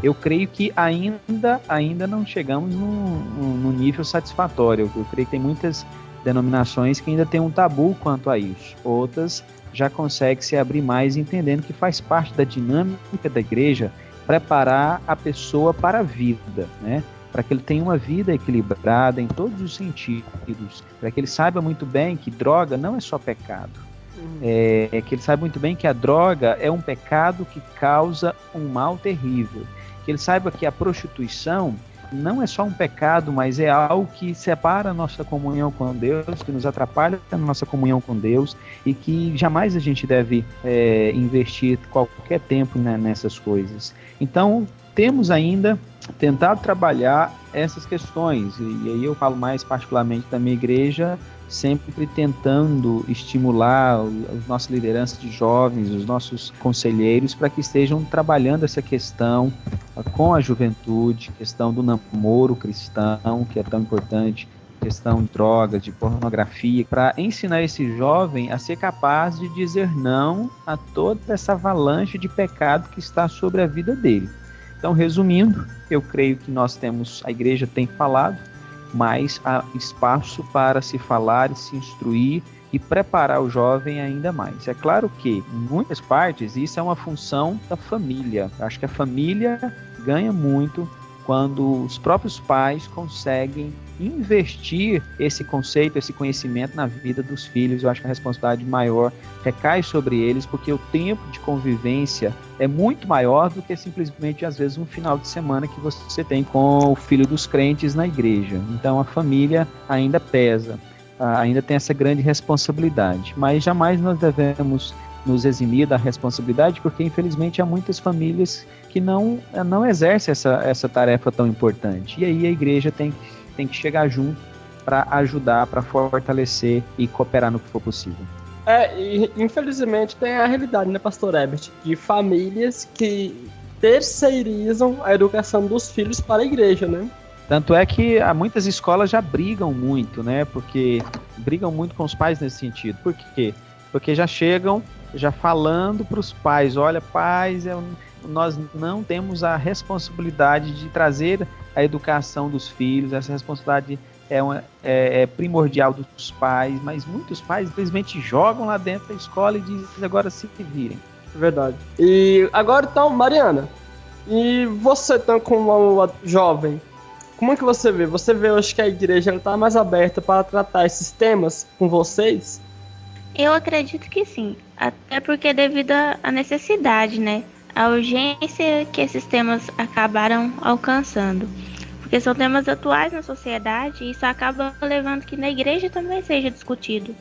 Eu creio que ainda não chegamos num nível satisfatório. Eu creio que tem muitas denominações que ainda têm um tabu quanto a isso. Outras já conseguem se abrir mais, entendendo que faz parte da dinâmica da igreja preparar a pessoa para a vida, né? Para que ele tenha uma vida equilibrada em todos os sentidos, para que ele saiba muito bem que droga não é só pecado, que ele saiba muito bem que a droga é um pecado que causa um mal terrível, que ele saiba que a prostituição não é só um pecado, mas é algo que separa a nossa comunhão com Deus, que nos atrapalha na nossa comunhão com Deus, e que jamais a gente deve investir qualquer tempo nessas coisas. Então, temos ainda tentado trabalhar essas questões, e aí eu falo mais particularmente da minha igreja, sempre tentando estimular as nossas lideranças de jovens, os nossos conselheiros, para que estejam trabalhando essa questão com a juventude, questão do namoro cristão, que é tão importante, questão de drogas, de pornografia, para ensinar esse jovem a ser capaz de dizer não a toda essa avalanche de pecado que está sobre a vida dele. Então, resumindo, eu creio que a igreja tem falado, mas há espaço para se falar e se instruir e preparar o jovem ainda mais. É claro que, em muitas partes, isso é uma função da família. Eu acho que a família ganha muito quando os próprios pais conseguem investir esse conceito, esse conhecimento na vida dos filhos. Eu acho que a responsabilidade maior recai sobre eles, porque o tempo de convivência é muito maior do que simplesmente, às vezes, um final de semana que você tem com o filho dos crentes na igreja. Então, a família ainda pesa, ainda tem essa grande responsabilidade, mas jamais nós devemos nos eximir da responsabilidade, porque infelizmente há muitas famílias que não exercem essa tarefa tão importante, e aí a igreja tem que chegar junto para ajudar, para fortalecer e cooperar no que for possível. E infelizmente tem a realidade, né, Pastor Herbert, de famílias que terceirizam a educação dos filhos para a igreja, né? Tanto é que muitas escolas já brigam muito, né? Porque brigam muito com os pais nesse sentido. Por quê? Porque já chegam falando para os pais: olha, pais, nós não temos a responsabilidade de trazer a educação dos filhos, essa responsabilidade é primordial dos pais, mas muitos pais simplesmente jogam lá dentro da escola e dizem: agora se virem. Verdade. E agora então, Mariana, e você então como uma jovem, como é que você vê? Você vê hoje que a igreja está mais aberta para tratar esses temas com vocês? Eu acredito que sim, até porque devido à necessidade, né? A urgência que esses temas acabaram alcançando. Porque são temas atuais na sociedade e isso acaba levando que na igreja também seja discutido.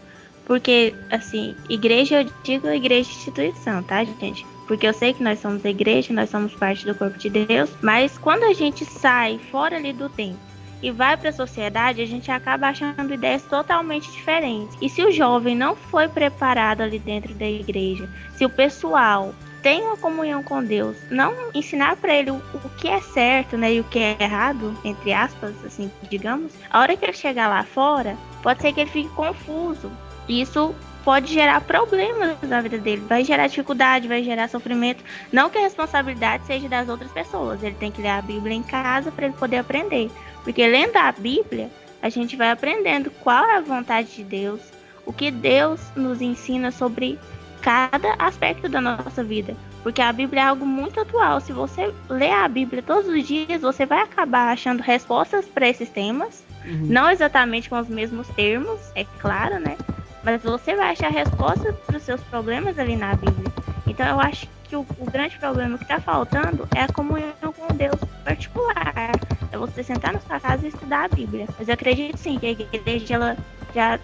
Porque, assim, igreja, eu digo igreja instituição, tá, gente? Porque eu sei que nós somos a igreja, nós somos parte do corpo de Deus, mas quando a gente sai fora ali do tempo e vai para a sociedade, a gente acaba achando ideias totalmente diferentes. E se o jovem não foi preparado ali dentro da igreja, se o pessoal tem uma comunhão com Deus, não ensinar para ele o que é certo, né, e o que é errado, entre aspas, assim, digamos, a hora que ele chegar lá fora, pode ser que ele fique confuso. E isso pode gerar problemas na vida dele, vai gerar dificuldade, vai gerar sofrimento. Não que a responsabilidade seja das outras pessoas, ele tem que ler a Bíblia em casa para ele poder aprender. Porque lendo a Bíblia, a gente vai aprendendo qual é a vontade de Deus, o que Deus nos ensina sobre cada aspecto da nossa vida. Porque a Bíblia é algo muito atual. Se você ler a Bíblia todos os dias, você vai acabar achando respostas para esses temas. Não exatamente com os mesmos termos, é claro, né? Mas você vai achar respostas para os seus problemas ali na Bíblia. Então eu acho que o grande problema que está faltando é a comunhão com Deus particular. É você sentar na sua casa e estudar a Bíblia. Mas eu acredito sim que a igreja ela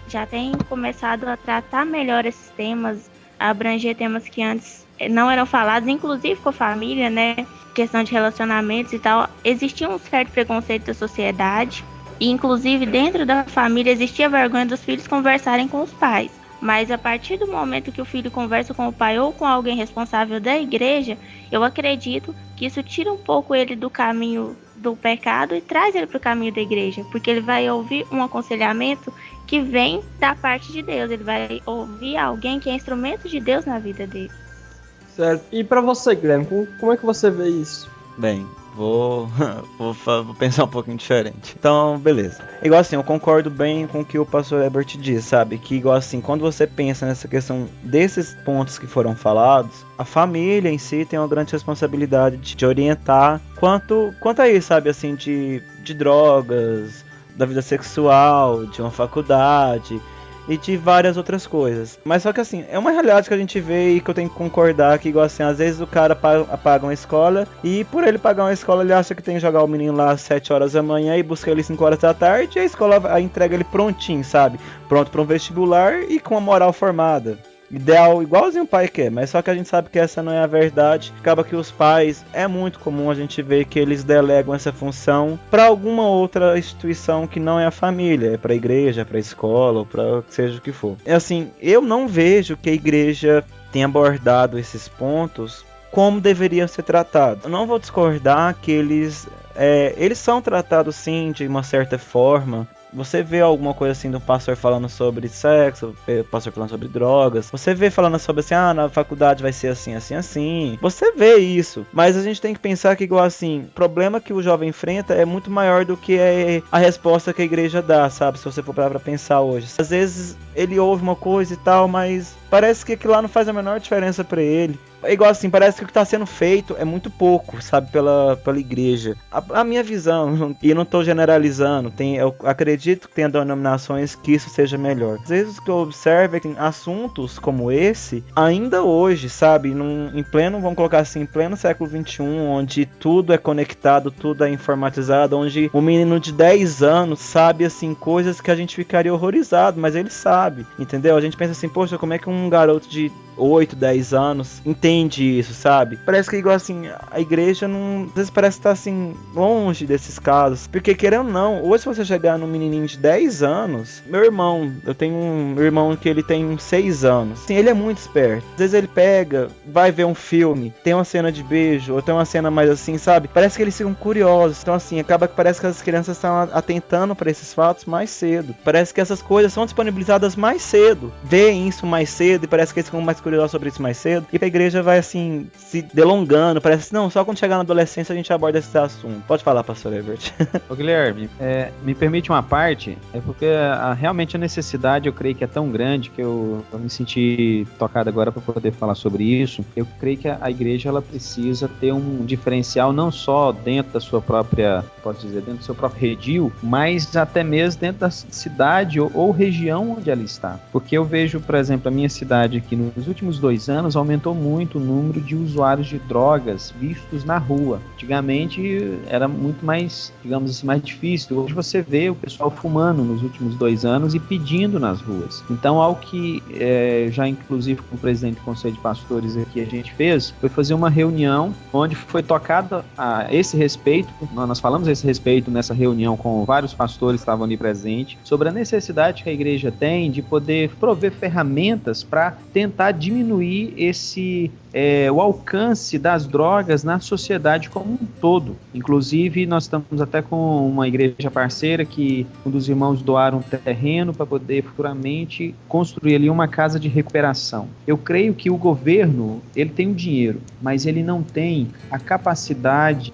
já tem começado a tratar melhor esses temas, a abranger temas que antes não eram falados, inclusive com a família, né? Questão de relacionamentos e tal. Existia um certo preconceito da sociedade. E inclusive dentro da família existia vergonha dos filhos conversarem com os pais. Mas a partir do momento que o filho conversa com o pai ou com alguém responsável da igreja, eu acredito que isso tira um pouco ele do caminho do pecado e traz ele para o caminho da igreja. Porque ele vai ouvir um aconselhamento que vem da parte de Deus. Ele vai ouvir alguém que é instrumento de Deus na vida dele. Certo. E para você, Guilherme, como é que você vê isso? Bem, vou pensar um pouquinho diferente. Então, beleza. Igual assim, eu concordo bem com o que o pastor Herbert diz, sabe? Que igual assim, quando você pensa nessa questão desses pontos que foram falados, a família em si tem uma grande responsabilidade de orientar quanto a isso, sabe? Assim, de drogas, da vida sexual, de uma faculdade e de várias outras coisas. Mas só que assim, é uma realidade que a gente vê e que eu tenho que concordar que igual assim, às vezes o cara paga uma escola e por ele pagar uma escola ele acha que tem que jogar o menino lá às 7 horas da manhã e buscar ele 5 horas da tarde e a escola entrega ele prontinho, sabe? Pronto para um vestibular e com a moral formada. Ideal, igualzinho o pai quer, mas só que a gente sabe que essa não é a verdade. Acaba que os pais, é muito comum a gente ver que eles delegam essa função para alguma outra instituição que não é a família, é para a igreja, para a escola, ou para seja o que for. É assim, eu não vejo que a igreja tenha abordado esses pontos como deveriam ser tratados. Eu não vou discordar que eles são tratados sim de uma certa forma. Você vê alguma coisa assim do pastor falando sobre sexo, pastor falando sobre drogas, você vê falando sobre assim, na faculdade vai ser assim, assim, assim. Você vê isso, mas a gente tem que pensar que igual assim, o problema que o jovem enfrenta é muito maior do que a resposta que a igreja dá, sabe? Se você for parar pra pensar hoje. Às vezes ele ouve uma coisa e tal, mas parece que aquilo lá não faz a menor diferença pra ele. É igual assim, parece que o que está sendo feito é muito pouco, sabe, pela igreja. A minha visão, e eu não estou generalizando, eu acredito que tem denominações que isso seja melhor. Às vezes o que eu observo é que tem assuntos como esse, ainda hoje, sabe, vamos colocar assim, em pleno século XXI, onde tudo é conectado, tudo é informatizado, onde um menino de 10 anos sabe, assim, coisas que a gente ficaria horrorizado, mas ele sabe, entendeu? A gente pensa assim, poxa, como é que um garoto de 8, 10 anos entende isso, sabe? Parece que igual assim, a igreja não, às vezes parece estar assim, longe desses casos, porque querendo ou não, hoje se você chegar num menininho de 10 anos, eu tenho um irmão que ele tem 6 anos, assim, ele é muito esperto, às vezes ele pega, vai ver um filme, tem uma cena de beijo, ou tem uma cena mais assim, sabe? Parece que eles ficam curiosos, então assim, acaba que parece que as crianças estão atentando para esses fatos mais cedo, parece que essas coisas são disponibilizadas mais cedo, veem isso mais cedo e parece que eles ficam mais curiosa sobre isso mais cedo, e a igreja vai, assim, se delongando, parece, não, só quando chegar na adolescência a gente aborda esse assunto. Pode falar, pastor Ebert. Ô Guilherme, me permite uma parte, porque realmente a necessidade eu creio que é tão grande que eu me senti tocado agora para poder falar sobre isso. Eu creio que a igreja ela precisa ter um diferencial não só dentro da sua própria, pode dizer, dentro do seu próprio redil, mas até mesmo dentro da cidade ou região onde ela está. Porque eu vejo, por exemplo, a minha cidade aqui nos últimos 2 anos aumentou muito o número de usuários de drogas vistos na rua. Antigamente era muito mais, digamos assim, mais difícil. Hoje você vê o pessoal fumando nos últimos 2 anos e pedindo nas ruas. Então, algo que já inclusive com o presidente do Conselho de Pastores aqui a gente fez, foi fazer uma reunião onde foi tocado a esse respeito, nós falamos a esse respeito nessa reunião com vários pastores que estavam ali presentes, sobre a necessidade que a igreja tem de poder prover ferramentas para tentar diminuir o alcance das drogas na sociedade como um todo. Inclusive, nós estamos até com uma igreja parceira que um dos irmãos doaram um terreno para poder futuramente construir ali uma casa de recuperação. Eu creio que o governo, ele tem o dinheiro, mas ele não tem a capacidade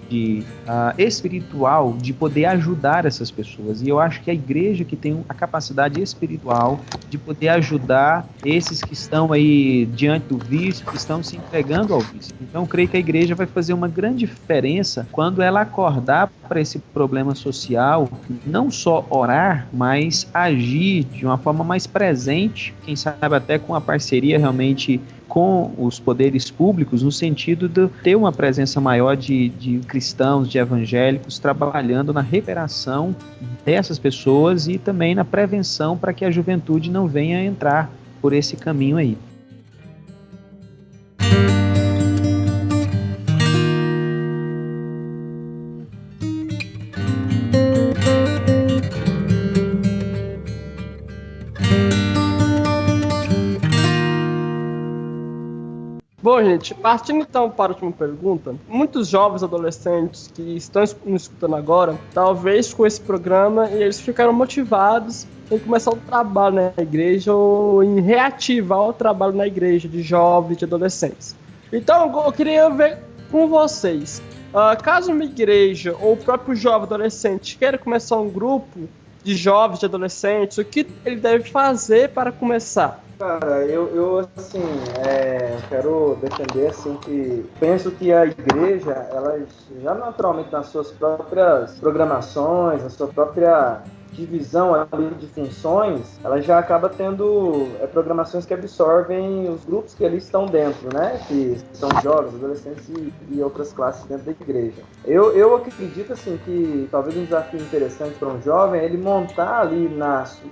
espiritual de poder ajudar essas pessoas. E eu acho que a igreja que tem a capacidade espiritual de poder ajudar esses que estão aí diante do vício, que estão se entregando ao vício. Então eu creio que a igreja vai fazer uma grande diferença quando ela acordar para esse problema social, não só orar, mas agir de uma forma mais presente, quem sabe até com a parceria realmente com os poderes públicos, no sentido de ter uma presença maior de cristãos, de evangélicos, trabalhando na recuperação dessas pessoas e também na prevenção para que a juventude não venha entrar por esse caminho aí. Bom, gente, partindo então para a última pergunta, muitos jovens adolescentes que estão nos escutando agora, talvez com esse programa, eles ficaram motivados em começar o trabalho na igreja ou em reativar o trabalho na igreja de jovens, de adolescentes. Então, eu queria ver com vocês, caso uma igreja ou o próprio jovem adolescente queira começar um grupo de jovens, de adolescentes, o que ele deve fazer para começar? Cara, eu assim, quero defender, assim, que penso que a igreja, ela já naturalmente nas suas próprias programações, na sua própria divisão ali de funções, ela já acaba tendo programações que absorvem os grupos que ali estão dentro, né? Que são jovens, adolescentes e outras classes dentro da igreja. Eu acredito, assim, que talvez um desafio interessante para um jovem é ele montar ali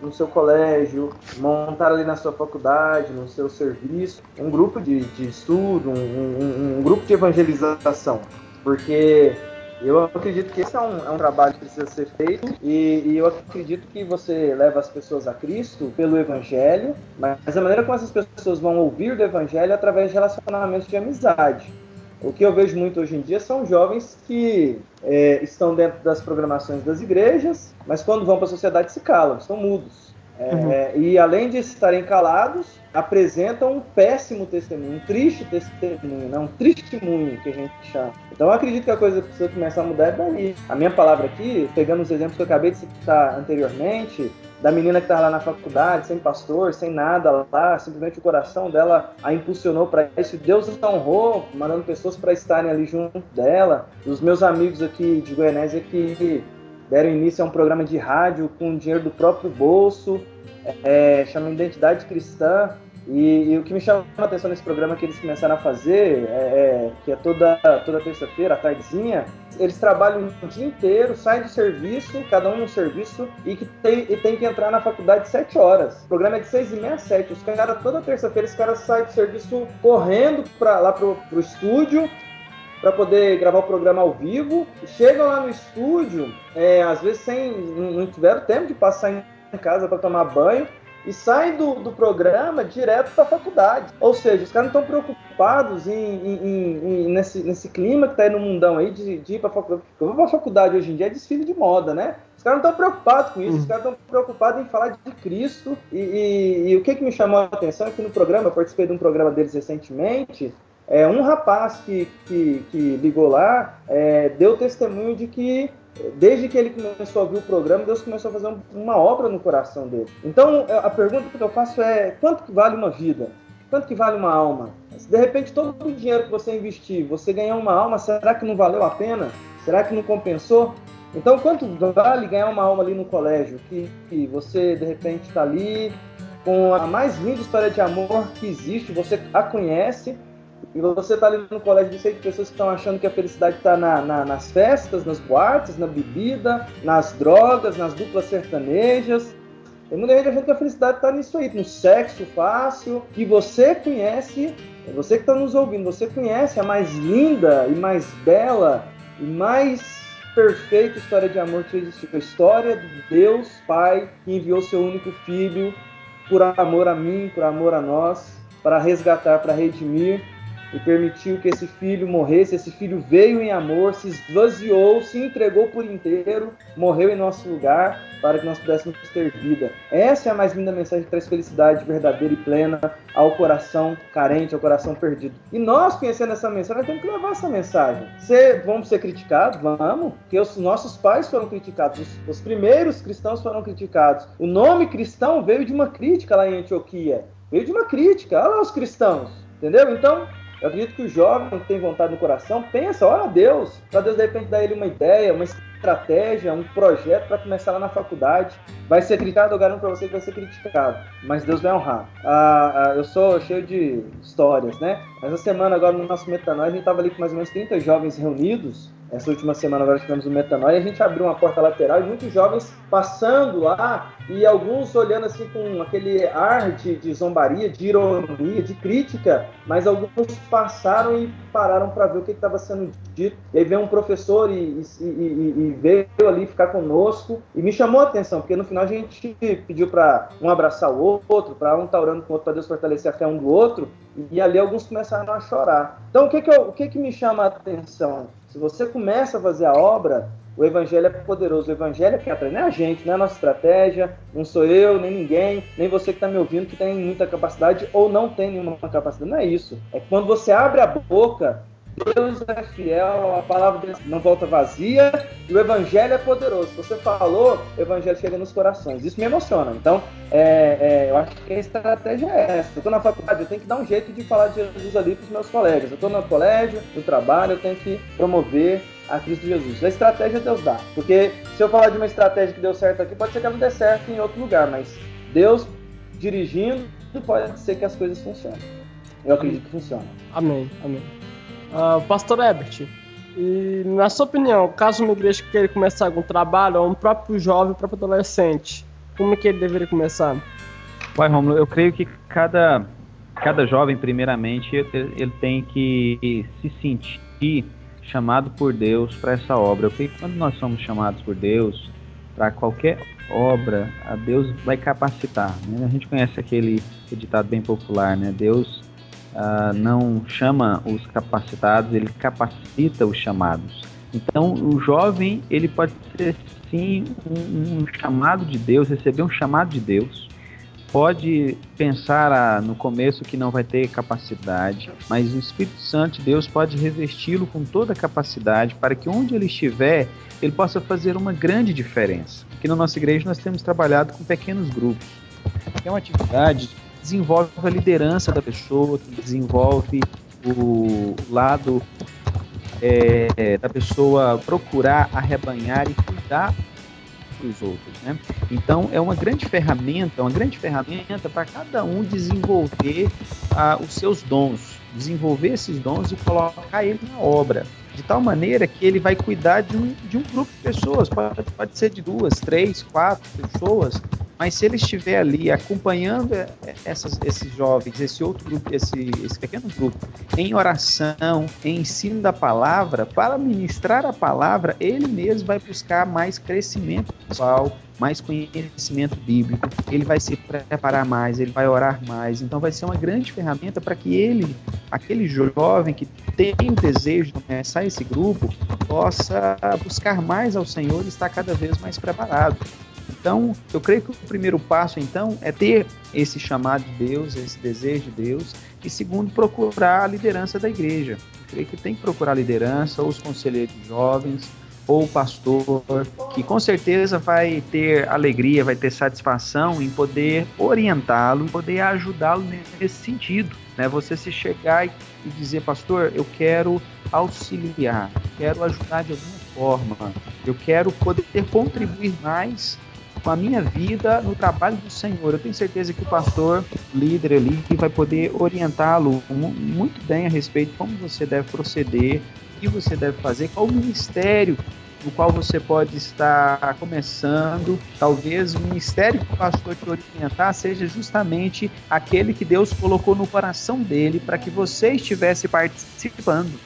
no seu colégio, montar ali na sua faculdade, no seu serviço, um grupo de estudo, um grupo de evangelização, porque eu acredito que esse é um trabalho que precisa ser feito e eu acredito que você leva as pessoas a Cristo pelo Evangelho, mas a maneira como essas pessoas vão ouvir do Evangelho é através de relacionamentos de amizade. O que eu vejo muito hoje em dia são jovens que estão dentro das programações das igrejas, mas quando vão para a sociedade se calam, estão mudos. E além de estarem calados, apresentam um péssimo testemunho, um triste testemunho, né? Um testemunho que a gente chama. Então eu acredito que a coisa precisa começar a mudar daí. A minha palavra aqui, pegando os exemplos que eu acabei de citar anteriormente, da menina que estava lá na faculdade, sem pastor, sem nada lá, simplesmente o coração dela a impulsionou para isso. Deus a honrou, mandando pessoas para estarem ali junto dela. Os meus amigos aqui de Goianésia que deram início a um programa de rádio com dinheiro do próprio bolso, chama Identidade Cristã, e o que me chama a atenção nesse programa que eles começaram a fazer, que é toda terça-feira, à tardezinha, eles trabalham o dia inteiro, saem do serviço, cada um no serviço, e tem que entrar na faculdade 7 horas. O programa é de 6h30 às 7. Os caras, toda terça-feira, os caras saem do serviço correndo lá pro estúdio, para poder gravar o programa ao vivo, chegam lá no estúdio, às vezes não tiveram tempo de passar em casa para tomar banho, e saem do programa direto para a faculdade. Ou seja, os caras não estão preocupados nesse clima que está aí no mundão aí de ir para a faculdade. Eu vou para a faculdade hoje em dia é desfile de moda, né? Os caras não estão preocupados com isso, os caras estão preocupados em falar de Cristo. E o que me chamou a atenção é que no programa, eu participei de um programa deles recentemente, um rapaz que ligou lá deu testemunho de que desde que ele começou a ouvir o programa, Deus começou a fazer uma obra no coração dele. Então, a pergunta que eu faço é: quanto que vale uma vida? Quanto que vale uma alma? Se de repente todo o dinheiro que você investir, você ganhar uma alma, será que não valeu a pena? Será que não compensou? Então, quanto vale ganhar uma alma ali no colégio? Que você, de repente, está ali com a mais linda história de amor que existe, você a conhece, e você está ali no colégio de pessoas que estão achando que a felicidade está nas festas, nas boates, na bebida, nas drogas, nas duplas sertanejas. Tem muita gente achando que a felicidade está nisso aí, no sexo fácil. E você conhece, você que está nos ouvindo, você conhece a mais linda e mais bela e mais perfeita história de amor que existiu. A história de Deus Pai que enviou seu único Filho por amor a mim, por amor a nós, para resgatar, para redimir, e permitiu que esse filho morresse. Esse filho veio em amor, se esvaziou, se entregou por inteiro, morreu em nosso lugar para que nós pudéssemos ter vida. Essa é a mais linda mensagem que traz felicidade verdadeira e plena ao coração carente, ao coração perdido. E nós, conhecendo essa mensagem, nós temos que levar essa mensagem. Vamos ser criticados? Vamos, porque os nossos pais foram criticados, os primeiros cristãos foram criticados. O nome cristão veio de uma crítica lá em Antioquia, veio de uma crítica. Olha lá os cristãos, entendeu? Então, eu acredito que o jovem que tem vontade no coração pensa, ora a Deus, para Deus de repente dar ele uma ideia, uma estratégia, um projeto para começar lá na faculdade. Vai ser criticado, eu garanto para você que vai ser criticado, mas Deus vai honrar. Eu sou cheio de histórias, né? Essa semana agora no nosso Metanoia, a gente estava ali com mais ou menos 30 jovens reunidos. Essa última semana agora tivemos o Metanoia, a gente abriu uma porta lateral e muitos jovens passando lá e alguns olhando assim com aquele ar de zombaria, de ironia, de crítica, mas alguns passaram e pararam para ver o que estava sendo dito. E aí veio um professor e veio ali ficar conosco e me chamou a atenção, porque no final a gente pediu para um abraçar o outro, para um estar orando com o outro, para Deus fortalecer a fé um do outro, e ali alguns começaram a chorar. Então o que me chama a atenção? Se você começa a fazer a obra, o Evangelho é poderoso. O Evangelho é que atrai, não é a gente, não é a nossa estratégia, não sou eu, nem ninguém, nem você que está me ouvindo que tem muita capacidade ou não tem nenhuma capacidade. Não é isso. É que quando você abre a boca, Deus é fiel, a palavra dele não volta vazia e o Evangelho é poderoso. Se você falou, o Evangelho chega nos corações. Isso me emociona. Então, eu acho que a estratégia é essa. Eu estou na faculdade, eu tenho que dar um jeito de falar de Jesus ali para os meus colegas. Eu estou no colégio, no trabalho, eu tenho que promover a Cristo Jesus. A estratégia Deus dá. Porque se eu falar de uma estratégia que deu certo aqui, pode ser que ela não dê certo em outro lugar, mas Deus dirigindo, pode ser que as coisas funcionem. Eu acredito que funciona. Amém, amém. Pastor Herbert, e na sua opinião, caso uma igreja queira começar algum trabalho, ou um próprio jovem, um próprio adolescente, como é que ele deveria começar? Uai, Rômulo, eu creio que cada jovem, primeiramente, ele tem que se sentir chamado por Deus para essa obra. Eu creio que quando nós somos chamados por Deus para qualquer obra, a Deus vai capacitar, né? A gente conhece aquele ditado bem popular, né? Deus não chama os capacitados, ele capacita os chamados. Então, o jovem, ele pode ser, sim, um chamado de Deus, receber um chamado de Deus. Pode pensar no começo que não vai ter capacidade, mas o Espírito Santo de Deus pode revesti-lo com toda a capacidade para que onde ele estiver, ele possa fazer uma grande diferença. Aqui na nossa igreja nós temos trabalhado com pequenos grupos. É uma atividade que desenvolve a liderança da pessoa, que desenvolve o lado da pessoa procurar arrebanhar e cuidar dos outros, né? Então é uma grande ferramenta para cada um desenvolver os seus dons, desenvolver esses dons e colocar ele na obra, de tal maneira que ele vai cuidar de um grupo de pessoas, pode ser de 2, 3, 4 pessoas, mas se ele estiver ali acompanhando esses jovens, esse outro grupo, esse pequeno grupo, em oração, em ensino da palavra, para ministrar a palavra, ele mesmo vai buscar mais crescimento pessoal, mais conhecimento bíblico, ele vai se preparar mais, ele vai orar mais. Então vai ser uma grande ferramenta para que aquele jovem que tem o desejo de começar esse grupo, possa buscar mais ao Senhor e estar cada vez mais preparado. Então, eu creio que o primeiro passo, então, é ter esse chamado de Deus, esse desejo de Deus, e segundo, procurar a liderança da igreja. Eu creio que tem que procurar a liderança, ou os conselheiros jovens, ou o pastor, que com certeza vai ter alegria, vai ter satisfação em poder orientá-lo, poder ajudá-lo nesse sentido, né? Você se chegar e dizer, pastor, eu quero auxiliar, quero ajudar de alguma forma, eu quero poder contribuir mais com a minha vida no trabalho do Senhor. Eu tenho certeza que o pastor, o líder ali, vai poder orientá-lo muito bem a respeito de como você deve proceder, o que você deve fazer, qual o ministério no qual você pode estar começando. Talvez o ministério que o pastor te orientar seja justamente aquele que Deus colocou no coração dele para que você estivesse participando,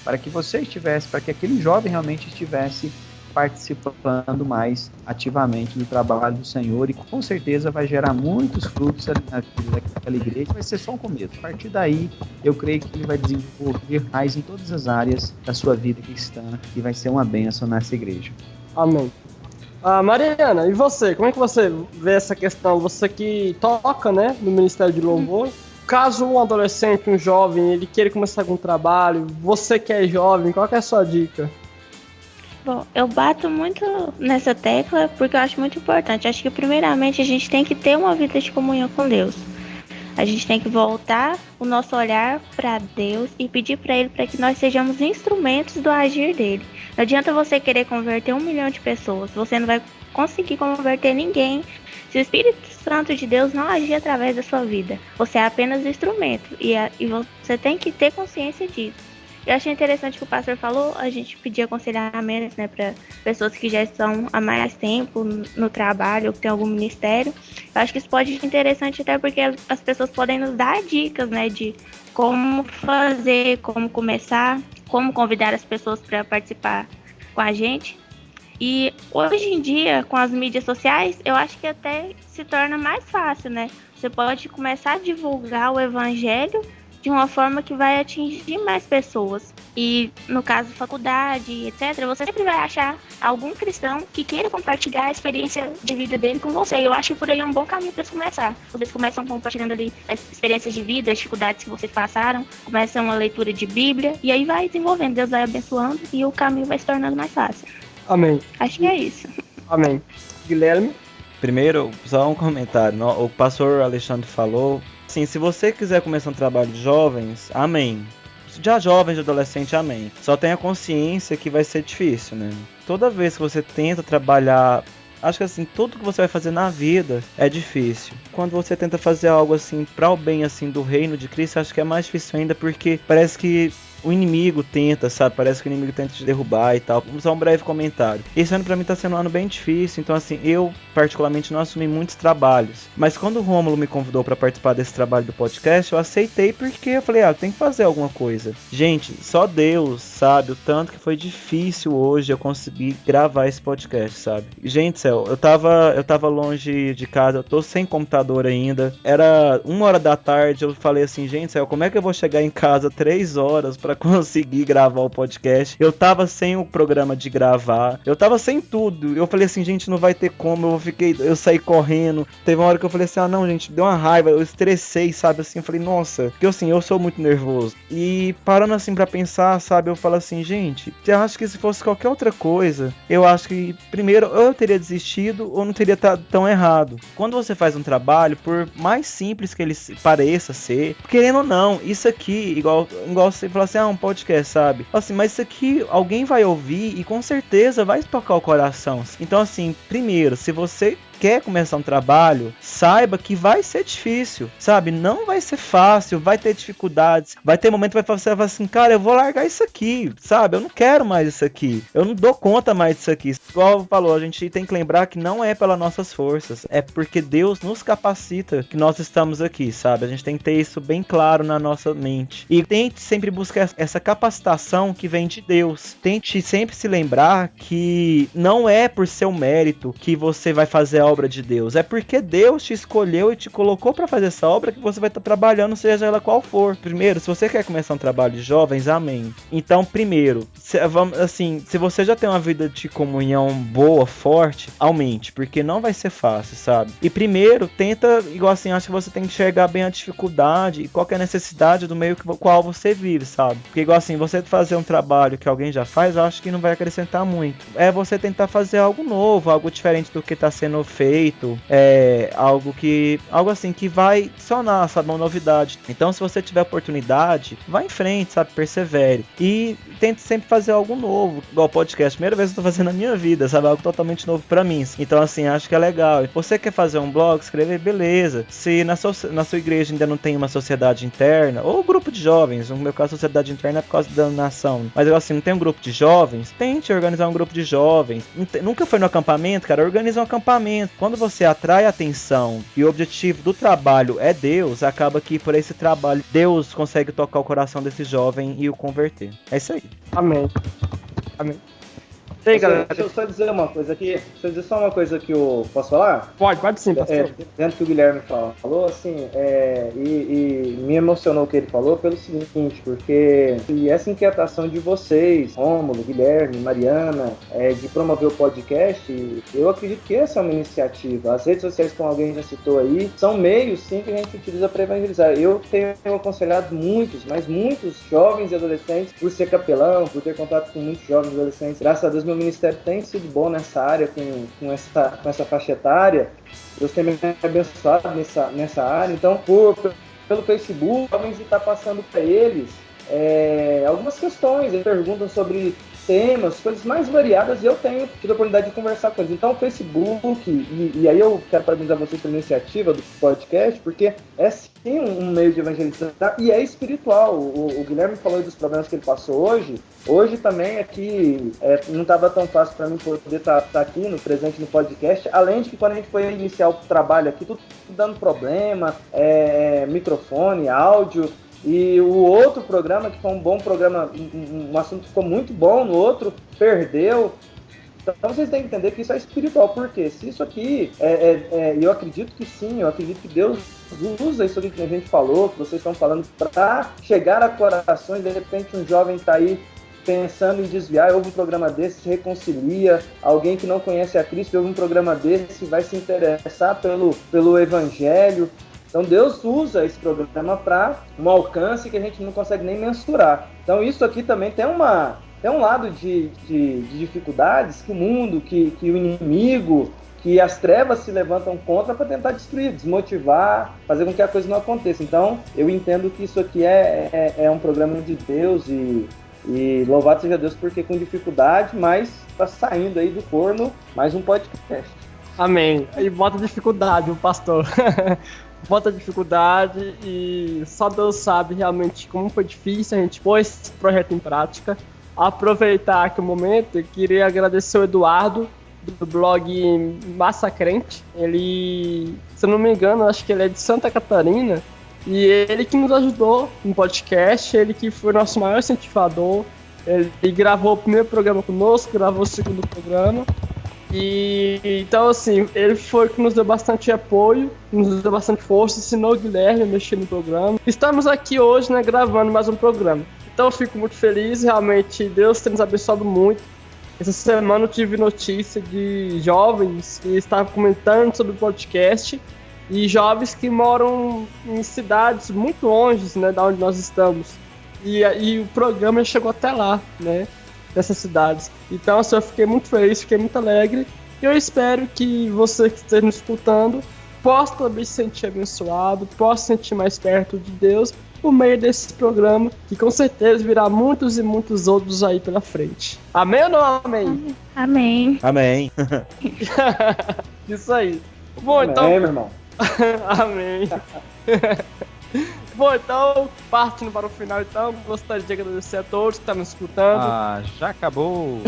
para que aquele jovem realmente estivesse participando mais ativamente do trabalho do Senhor, e com certeza vai gerar muitos frutos ali na vida daquela igreja. Vai ser só um começo. A partir daí, eu creio que ele vai desenvolver mais em todas as áreas da sua vida cristã e vai ser uma bênção nessa igreja. Amém. Mariana, e você? Como é que você vê essa questão? Você que toca, né, no Ministério de Louvor. Caso um adolescente, um jovem, ele queira começar algum trabalho, você que é jovem, qual que é a sua dica? Bom, eu bato muito nessa tecla porque eu acho muito importante. Acho que primeiramente a gente tem que ter uma vida de comunhão com Deus. A gente tem que voltar o nosso olhar para Deus e pedir para Ele para que nós sejamos instrumentos do agir dele. Não adianta você querer converter 1 milhão de pessoas, você não vai conseguir converter ninguém se o Espírito Santo de Deus não agir através da sua vida. Você é apenas instrumento e você tem que ter consciência disso. Eu achei interessante que o pastor falou, a gente pedir aconselhamentos, né, para pessoas que já estão há mais tempo no trabalho ou que tem algum ministério. Eu acho que isso pode ser interessante até porque as pessoas podem nos dar dicas, né, de como fazer, como começar, como convidar as pessoas para participar com a gente. E hoje em dia, com as mídias sociais, eu acho que até se torna mais fácil, né? Você pode começar a divulgar o evangelho de uma forma que vai atingir mais pessoas. E no caso faculdade, etc., você sempre vai achar algum cristão que queira compartilhar a experiência de vida dele com você. Eu acho que por aí é um bom caminho para começar. Vocês começam compartilhando ali as experiências de vida, as dificuldades que vocês passaram, começam uma leitura de Bíblia, e aí vai desenvolvendo, Deus vai abençoando e o caminho vai se tornando mais fácil. Amém. Acho que é isso. Amém. Guilherme? Primeiro, só um comentário. O pastor Alexandre falou, assim, se você quiser começar um trabalho de jovens, amém. Já jovens, de adolescente, amém. Só tenha consciência que vai ser difícil, né? Toda vez que você tenta trabalhar, acho que assim, tudo que você vai fazer na vida é difícil. Quando você tenta fazer algo assim, para o bem assim do reino de Cristo, acho que é mais difícil ainda, porque parece que o inimigo tenta, sabe? Parece que o inimigo tenta te derrubar e tal. Só um breve comentário. Esse ano pra mim tá sendo um ano bem difícil. Então assim, eu particularmente não assumi muitos trabalhos. Mas quando o Rômulo me convidou pra participar desse trabalho do podcast, eu aceitei porque eu falei, tem que fazer alguma coisa. Gente, só Deus sabe o tanto que foi difícil hoje eu conseguir gravar esse podcast, sabe? Gente, céu, eu tava longe de casa, eu tô sem computador ainda. Era 1h da tarde, eu falei assim, gente, céu, como é que eu vou chegar em casa 3 horas pra conseguir gravar o podcast? Eu tava sem o programa de gravar, eu tava sem tudo. Eu falei assim, gente, não vai ter como. Eu saí correndo. Teve uma hora que eu falei assim, não, gente, deu uma raiva, eu estressei, sabe, assim, eu falei, nossa, porque assim, eu sou muito nervoso. E parando assim pra pensar, sabe, eu falo assim, gente, eu acho que se fosse qualquer outra coisa, eu acho que primeiro ou eu teria desistido ou não teria estado tão errado. Quando você faz um trabalho, por mais simples que ele pareça ser, querendo ou não, isso aqui, igual você fala assim, um podcast, sabe? Assim, mas isso aqui alguém vai ouvir e com certeza vai tocar o coração. Então assim, primeiro, se você quer começar um trabalho, saiba que vai ser difícil, sabe? Não vai ser fácil, vai ter dificuldades, vai ter momento que você vai falar assim, cara, eu vou largar isso aqui, sabe? Eu não quero mais isso aqui, eu não dou conta mais disso aqui. Igual falou, a gente tem que lembrar que não é pelas nossas forças, é porque Deus nos capacita que nós estamos aqui, sabe? A gente tem que ter isso bem claro na nossa mente. E tente sempre buscar essa capacitação que vem de Deus. Tente sempre se lembrar que não é por seu mérito que você vai fazer a obra de Deus, é porque Deus te escolheu e te colocou para fazer essa obra que você vai estar trabalhando, seja ela qual for. Primeiro, se você quer começar um trabalho de jovens, amém. Então, primeiro, se você já tem uma vida de comunhão boa, forte, aumente, porque não vai ser fácil, sabe? E primeiro, tenta, igual assim, acho que você tem que enxergar bem a dificuldade e qual que é a necessidade do meio qual você vive, sabe? Porque igual assim, você fazer um trabalho que alguém já faz, eu acho que não vai acrescentar muito. É você tentar fazer algo novo, algo diferente do que está sendo feito, algo assim que vai adicionar, sabe, uma novidade. Então, se você tiver oportunidade, vá em frente, sabe, persevere e tente sempre fazer algo novo, igual podcast, primeira vez que eu tô fazendo na minha vida, sabe, algo totalmente novo pra mim. Então, assim, acho que é legal. Você quer fazer um blog, escrever, beleza. Se na sua igreja ainda não tem uma sociedade interna, ou grupo de jovens, no meu caso, sociedade interna é por causa da nação, mas assim, não tem um grupo de jovens, tente organizar um grupo de jovens. Nunca foi no acampamento, cara, organiza um acampamento. Quando você atrai atenção e o objetivo do trabalho é Deus, acaba que por esse trabalho Deus consegue tocar o coração desse jovem e o converter. É isso aí. Amém. Amém. E aí, galera? Deixa eu só dizer uma coisa aqui. Deixa eu dizer só uma coisa que eu posso falar? Pode sim, pastor. Dentro que o Guilherme falou, assim, e me emocionou o que ele falou pelo seguinte, porque essa inquietação de vocês, Rômulo, Guilherme, Mariana, de promover o podcast, eu acredito que essa é uma iniciativa. As redes sociais, como alguém já citou aí, são meios, sim, que a gente utiliza para evangelizar. Eu tenho aconselhado muitos jovens e adolescentes, por ser capelão, por ter contato com muitos jovens e adolescentes. Graças a Deus, meu ministério tem sido bom nessa área, com essa faixa etária. Deus tem me abençoado nessa área. Então, pelo Facebook, jovens está passando para eles algumas questões. Eles perguntam sobre temas, coisas mais variadas, e eu tenho tido a oportunidade de conversar com eles. Então, o Facebook, e aí eu quero parabenizar vocês pela iniciativa do podcast, porque é sim um meio de evangelizar e é espiritual. O Guilherme falou dos problemas que ele passou hoje também aqui não estava tão fácil para mim poder estar aqui presente no podcast, além de que quando a gente foi iniciar o trabalho aqui, tudo dando problema, microfone, áudio. E o outro programa, que foi um bom programa, um assunto que ficou muito bom, no outro perdeu. Então vocês têm que entender que isso é espiritual, porque se isso aqui, eu acredito que sim, eu acredito que Deus usa isso aqui que a gente falou, que vocês estão falando, para chegar a corações. De repente um jovem está aí pensando em desviar, ouve um programa desse, se reconcilia. Alguém que não conhece a Cristo ouve um programa desse, vai se interessar pelo Evangelho. Então Deus usa esse programa para um alcance que a gente não consegue nem mensurar. Então isso aqui também tem um lado de dificuldades que o mundo, que o inimigo, que as trevas se levantam contra para tentar destruir, desmotivar, fazer com que a coisa não aconteça. Então eu entendo que isso aqui é um programa de Deus e louvado seja Deus, porque com dificuldade, mas está saindo aí do forno mais um podcast. Amém. E bota dificuldade, o pastor. Bota dificuldade e só Deus sabe realmente como foi difícil a gente pôr esse projeto em prática. Aproveitar aqui o momento, eu queria agradecer o Eduardo, do blog Massacrente. Ele, se eu não me engano, acho que ele é de Santa Catarina, e ele que nos ajudou no podcast, ele que foi nosso maior incentivador. Ele gravou o primeiro programa conosco, gravou o segundo programa. E então, assim, ele foi que nos deu bastante apoio, nos deu bastante força, ensinou o Guilherme a mexer no programa. Estamos aqui hoje, né, gravando mais um programa. Então eu fico muito feliz, realmente Deus tem nos abençoado muito. Essa semana eu tive notícia de jovens que estavam comentando sobre o podcast, e jovens que moram em cidades muito longe, né, da onde nós estamos. E o programa chegou até lá, né, dessas cidades. Então, assim, eu fiquei muito feliz, fiquei muito alegre. E eu espero que você que esteja nos escutando possa também se sentir abençoado, possa se sentir mais perto de Deus por meio desse programa, que com certeza virá muitos e muitos outros aí pela frente. Amém ou não amém? Amém. Amém. Isso aí. Bom, Amém, então... meu irmão. Amém. Bom, então, partindo para o final, então, gostaria de agradecer a todos que estão nos escutando. Já acabou.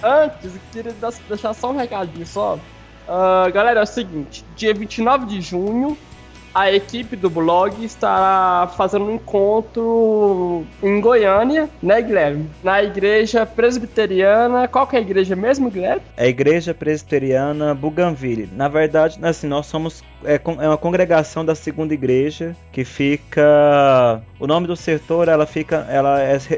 Antes, eu queria deixar só um recadinho só. Galera, é o seguinte, dia 29 de junho, a equipe do blog estará fazendo um encontro em Goiânia, né, Guilherme? Na igreja presbiteriana. Qual que é a igreja mesmo, Guilherme? É a Igreja Presbiteriana Bougainville. Na verdade, assim, nós somos é uma congregação da segunda igreja que fica... O nome do setor, ela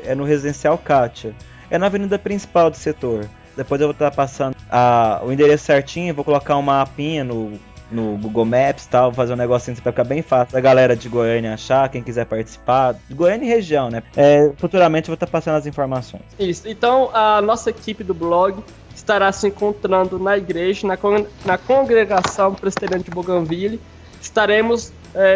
é no Residencial Kátia. É na avenida principal do setor. Depois eu vou estar passando o endereço certinho, vou colocar um mapinha no Google Maps e tal, fazer um negocinho pra ficar bem fácil a galera de Goiânia achar, quem quiser participar, de Goiânia e região, né? Futuramente eu vou estar passando as informações. Isso, então a nossa equipe do blog estará se encontrando na igreja, na congregação presbiteriana de Bougainville. Estaremos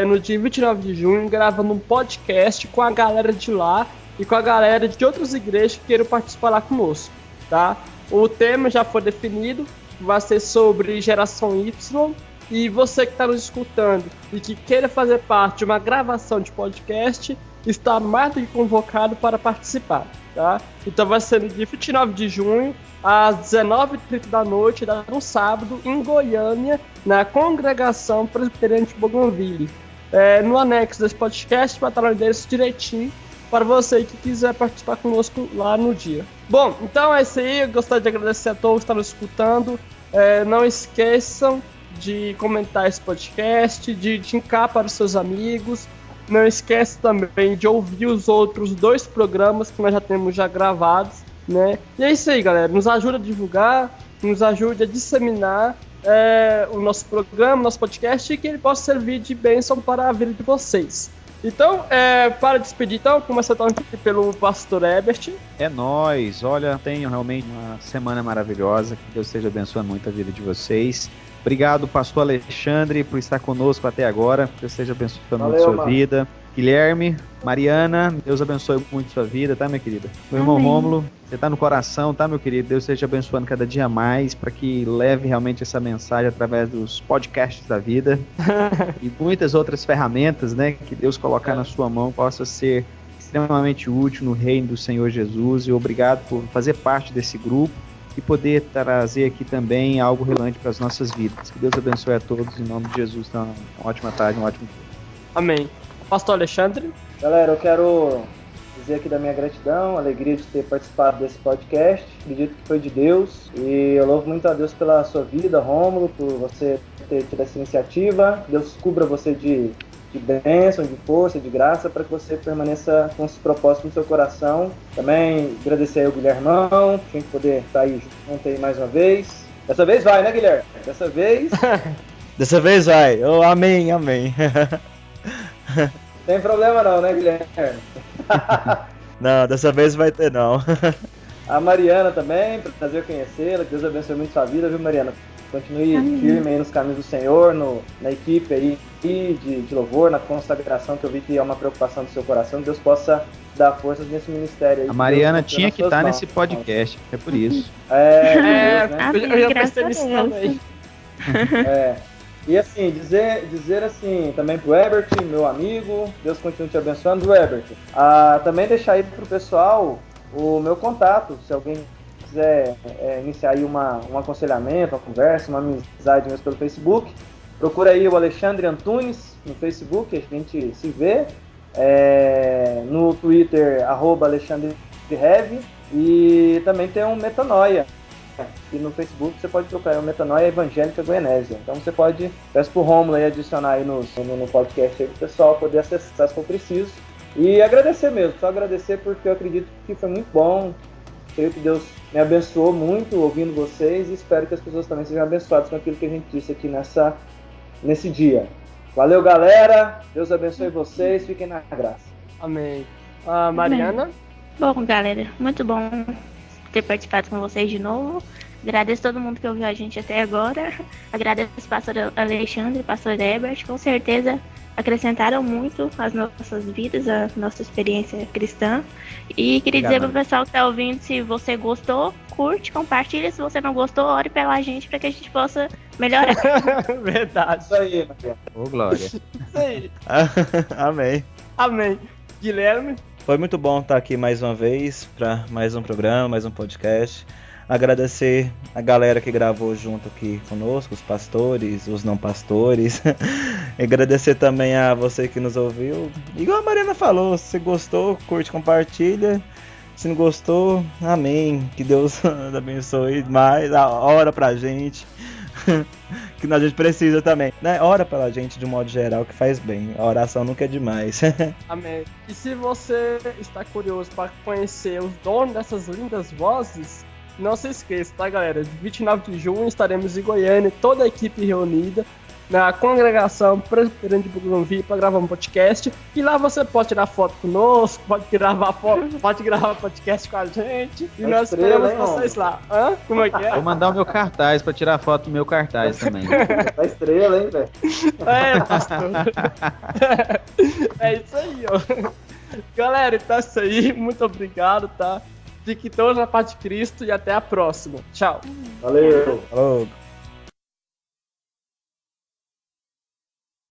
no dia 29 de junho gravando um podcast com a galera de lá e com a galera de outras igrejas que queiram participar lá conosco, tá? O tema já foi definido, vai ser sobre geração Y. E você que está nos escutando e que queira fazer parte de uma gravação de podcast, está mais do que convocado para participar, tá? Então vai ser no dia 29 de junho, às 19h30 da noite, no sábado, em Goiânia, na congregação presbiteriana de Bougainville. No anexo desse podcast vai estar o endereço direitinho para você que quiser participar conosco lá no dia. Bom, então é isso aí, eu gostaria de agradecer a todos que estão nos escutando. Não esqueçam de comentar esse podcast, de indicar para os seus amigos. Não esquece também de ouvir os outros 2 programas que nós já temos gravados, né? E é isso aí, galera. Nos ajuda a divulgar, nos ajude a disseminar o nosso programa, nosso podcast, e que ele possa servir de bênção para a vida de vocês. Então, para despedir, então, começando aqui pelo pastor Herbert. É nóis. Olha, tenho realmente uma semana maravilhosa. Que Deus esteja abençoando muito a vida de vocês. Obrigado, pastor Alexandre, por estar conosco até agora. Que Deus esteja abençoando muito a sua vida. Guilherme, Mariana, Deus abençoe muito a sua vida, tá, minha querida? Meu irmão Rômulo, você tá no coração, tá, meu querido? Deus esteja abençoando cada dia mais, para que leve realmente essa mensagem através dos podcasts da vida e muitas outras ferramentas, né, que Deus colocar na sua mão, possa ser extremamente útil no reino do Senhor Jesus. E obrigado por fazer parte desse grupo e poder trazer aqui também algo relevante para as nossas vidas. Que Deus abençoe a todos, em nome de Jesus. Então, uma ótima tarde, um ótimo dia. Amém. Pastor Alexandre. Galera, eu quero dizer aqui da minha gratidão, alegria de ter participado desse podcast. Acredito que foi de Deus. E eu louvo muito a Deus pela sua vida, Rômulo, por você ter tido essa iniciativa. Deus cubra você de bênção, de força, de graça, para que você permaneça com esse propósito no seu coração. Também agradecer aí ao Guilhermão, para a gente poder estar aí junto aí mais uma vez. Dessa vez vai, né, Guilherme? Dessa vez... Dessa vez vai. Amém. Tem problema não, né, Guilherme? Não, dessa vez vai ter não. A Mariana também, prazer conhecê-la, que Deus abençoe muito sua vida, viu, Mariana? Continue firme aí nos caminhos do Senhor, na equipe aí de louvor, na consagração, que eu vi que é uma preocupação do seu coração, que Deus possa dar forças nesse ministério aí. A Mariana tinha que estar nesse podcast, é por isso. Eu já prestei nisso também. E assim, dizer assim, também pro Herbert, meu amigo, Deus continue te abençoando, Herbert. Também deixar aí pro pessoal o meu contato, se alguém quiser iniciar aí um aconselhamento, uma conversa, uma amizade mesmo pelo Facebook, procura aí o Alexandre Antunes no Facebook, a gente se vê, no Twitter, @AlexandreRev, e também tem um Metanoia, e no Facebook você pode procurar o Metanoia Evangélica Goianésia. Então você pode, peço pro Rômulo aí adicionar aí no podcast aí pro pessoal poder acessar se for preciso. E agradecer mesmo, só agradecer porque eu acredito que foi muito bom. Creio que Deus me abençoou muito ouvindo vocês e espero que as pessoas também sejam abençoadas com aquilo que a gente disse aqui nesse dia. Valeu, galera. Deus abençoe vocês. Fiquem na graça. Amém. Mariana? Bom, galera, muito bom ter participado com vocês de novo. Agradeço todo mundo que ouviu a gente até agora. Agradeço o pastor Alexandre, pastor Herbert. Com certeza acrescentaram muito às nossas vidas, a nossa experiência cristã. E queria dizer para o pessoal que está ouvindo, se você gostou, curte, compartilha. Se você não gostou, ore pela gente pra que a gente possa melhorar. Verdade. Isso aí, Maria. Ô, Glória. Isso aí. Amém. Amém. Guilherme? Foi muito bom estar aqui mais uma vez para mais um programa, mais um podcast. Agradecer a galera que gravou junto aqui conosco, os pastores, os não pastores. Agradecer também a você que nos ouviu. Igual a Mariana falou, se gostou, curte, compartilha. Se não gostou, amém. Que Deus abençoe mais. Ora pra gente. Que a gente precisa também, né? Ora pela gente de um modo geral, que faz bem. A oração nunca é demais. Amém. E se você está curioso para conhecer os donos dessas lindas vozes, não se esqueça, tá, galera? 29 de junho estaremos em Goiânia, toda a equipe reunida na congregação Presbiteriana de Bugranville para gravar um podcast. E lá você pode tirar foto conosco, pode gravar podcast com a gente. E nós esperamos vocês lá. Hã? Como é que é? Vou mandar o meu cartaz pra tirar foto do meu cartaz também. Tá estrela, hein, velho? É, pastor. É isso aí, ó. Galera, então é isso aí. Muito obrigado, tá? Fiquem todos na paz de Cristo e até a próxima. Tchau. Valeu. Falou.